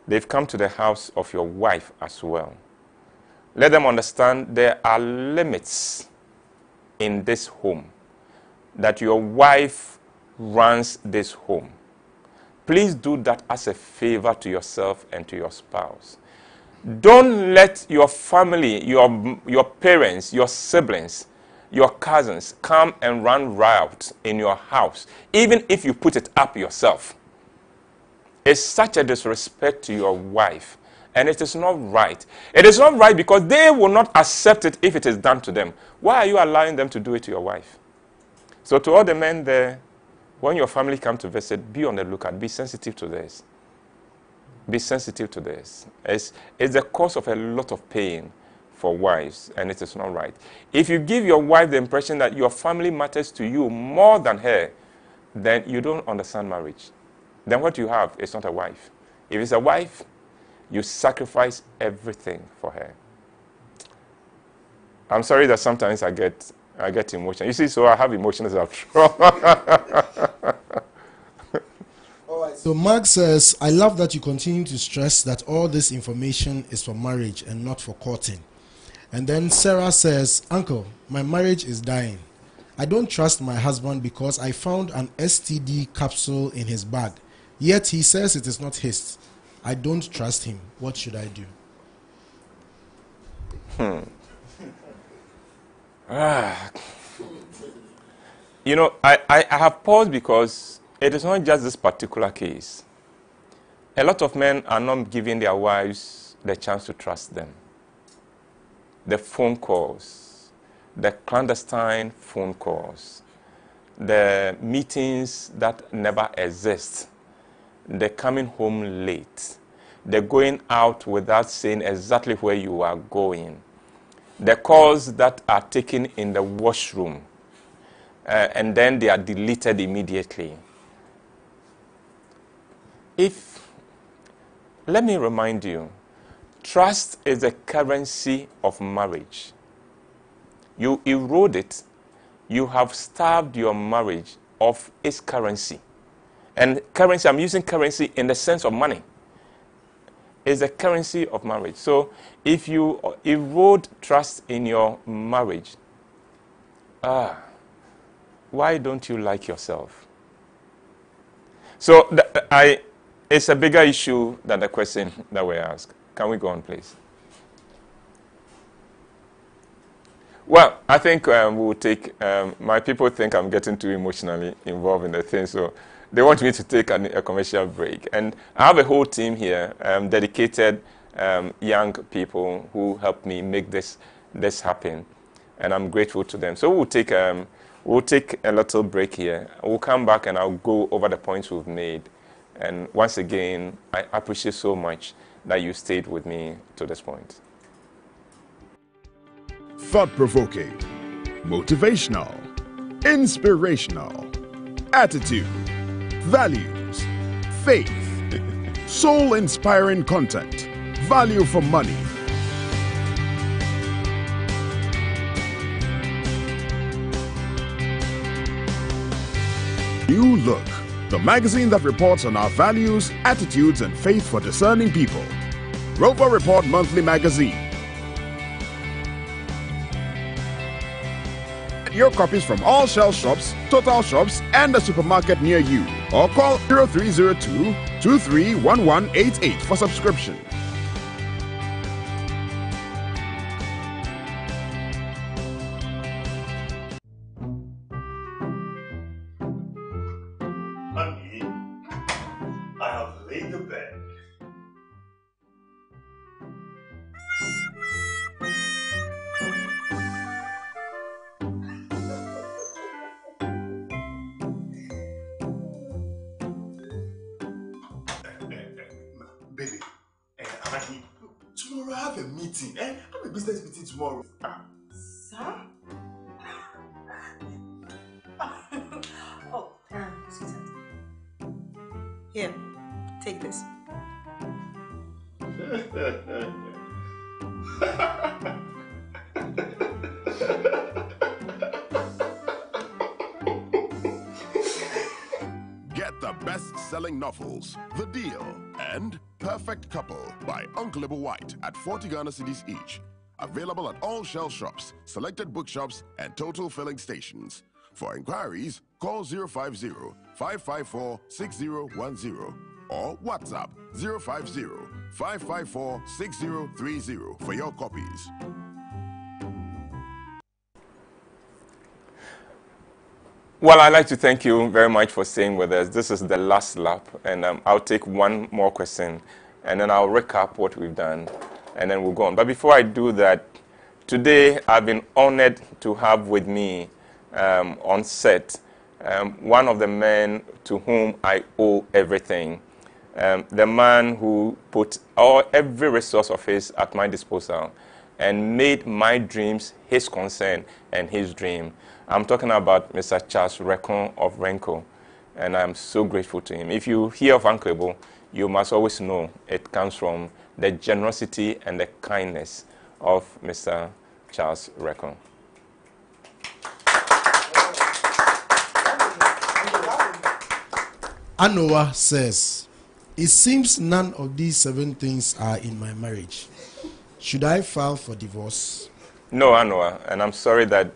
They've come to the house of your wife as well. Let them understand there are limits in this home, that your wife runs this home. Please do that as a favor to yourself and to your spouse. Don't let your family, your parents, your siblings, your cousins come and run riot in your house, even if you put it up yourself. It's such a disrespect to your wife, and it is not right. It is not right because they will not accept it if it is done to them. Why are you allowing them to do it to your wife? So to all the men there, when your family come to visit, be on the lookout. Be sensitive to this. Be sensitive to this. It's the cause of a lot of pain for wives, and it is not right. If you give your wife the impression that your family matters to you more than her, then you don't understand marriage. Then what you have is not a wife. If it's a wife, you sacrifice everything for her. I'm sorry that sometimes I get emotional. You see, so I have emotions after all. All right. So Mark says, I love that you continue to stress that all this information is for marriage and not for courting. And then Sarah says, Uncle, my marriage is dying. I don't trust my husband because I found an STD capsule in his bag. Yet he says it is not his. I don't trust him. What should I do? You know, I have paused because it is not just this particular case. A lot of men are not giving their wives the chance to trust them. The phone calls, the clandestine phone calls, the meetings that never exist, the coming home late, the going out without saying exactly where you are going, the calls that are taken in the washroom, and then they are deleted immediately. Let me remind you, trust is the currency of marriage. You erode it, you have starved your marriage of its currency. And currency, I'm using currency in the sense of money. It's the currency of marriage. So if you erode trust in your marriage, why don't you like yourself? So it's a bigger issue than the question that we asked. Can we go on, please? Well, I think we'll take, my people think I'm getting too emotionally involved in the thing, so they want me to take a commercial break. And I have a whole team here, dedicated young people who helped me make this happen. And I'm grateful to them. So we'll take a little break here. We'll come back and I'll go over the points we've made. And once again, I appreciate so much that you stayed with me to this point. Thought-provoking, motivational, inspirational, attitude, values, faith, soul-inspiring content, value for money. New Look, the magazine that reports on our values, attitudes, and faith for discerning people. Rover Report Monthly Magazine. Your copies from all Shell shops, Total shops, and a supermarket near you. Or call 0302-231188 for subscription. Honey, I have laid the bed. Baby, Honey, tomorrow I have a meeting. I have a business meeting tomorrow. Sir? Oh, sweetheart. Here, take this. Get the best-selling novels, The Deal, and Perfect Couple by Uncle White at 40 Ghana cedis each. Available at all Shell shops, selected bookshops, and total filling stations. For inquiries, call 050-554-6010 or WhatsApp 050-554-6030 for your copies. Well, I'd like to thank you very much for staying with us. This is the last lap, and I'll take one more question, and then I'll recap what we've done, and then we'll go on. But before I do that, today I've been honored to have with me on set one of the men to whom I owe everything. The man who put every resource of his at my disposal and made my dreams his concern and his dream. I'm talking about Mr. Charles Rekon of Renko, and I'm so grateful to him. If you hear of Encore, you must always know it comes from the generosity and the kindness of Mr. Charles Rekon. Anoa says, it seems none of these 7 things are in my marriage. Should I file for divorce? No, Anoa, and I'm sorry that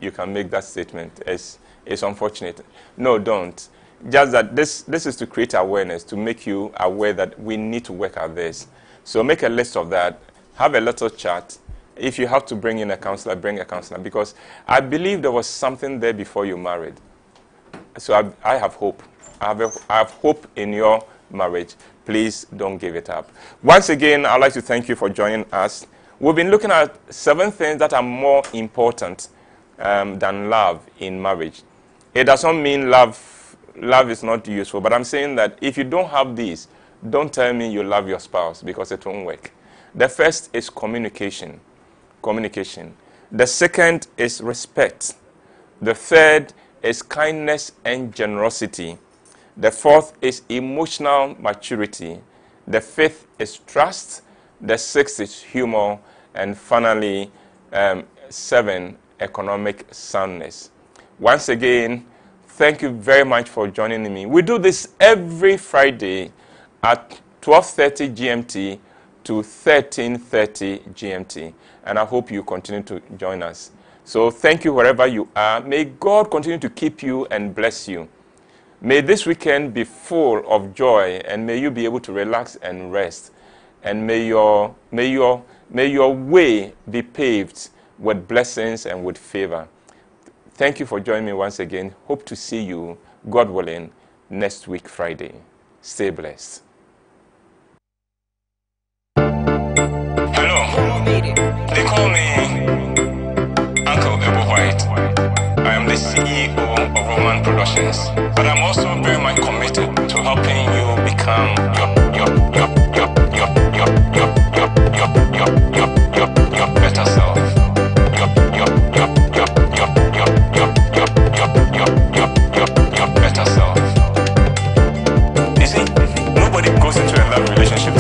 you can make that statement. It's unfortunate. No, don't. Just that this is to create awareness, to make you aware that we need to work at this. So make a list of that. Have a little chat. If you have to bring in a counselor, bring a counselor. Because I believe there was something there before you married. So I have hope. I have hope in your marriage. Please don't give it up. Once again, I'd like to thank you for joining us. We've been looking at 7 things that are more important than love in marriage. It doesn't mean love is not useful, but I'm saying that if you don't have these, don't tell me you love your spouse, because it won't work. The first is communication. Communication. The second is respect. The third is kindness and generosity. The fourth is emotional maturity. The fifth is trust. The sixth is humor. And finally, 7, economic soundness. Once again, thank you very much for joining me. We do this every Friday at 12:30 GMT to 13:30 GMT. And I hope you continue to join us. So thank you wherever you are. May God continue to keep you and bless you. May this weekend be full of joy, and may you be able to relax and rest. And may your way be paved with blessings and with favor. Thank you for joining me once again. Hope to see you, God willing, next week, Friday. Stay blessed. Hello. They call me Uncle Ebo White. I am the CEO of Roman Productions, but I'm also very much committed to helping you become your better self. Your better self. You see, nobody goes into a love relationship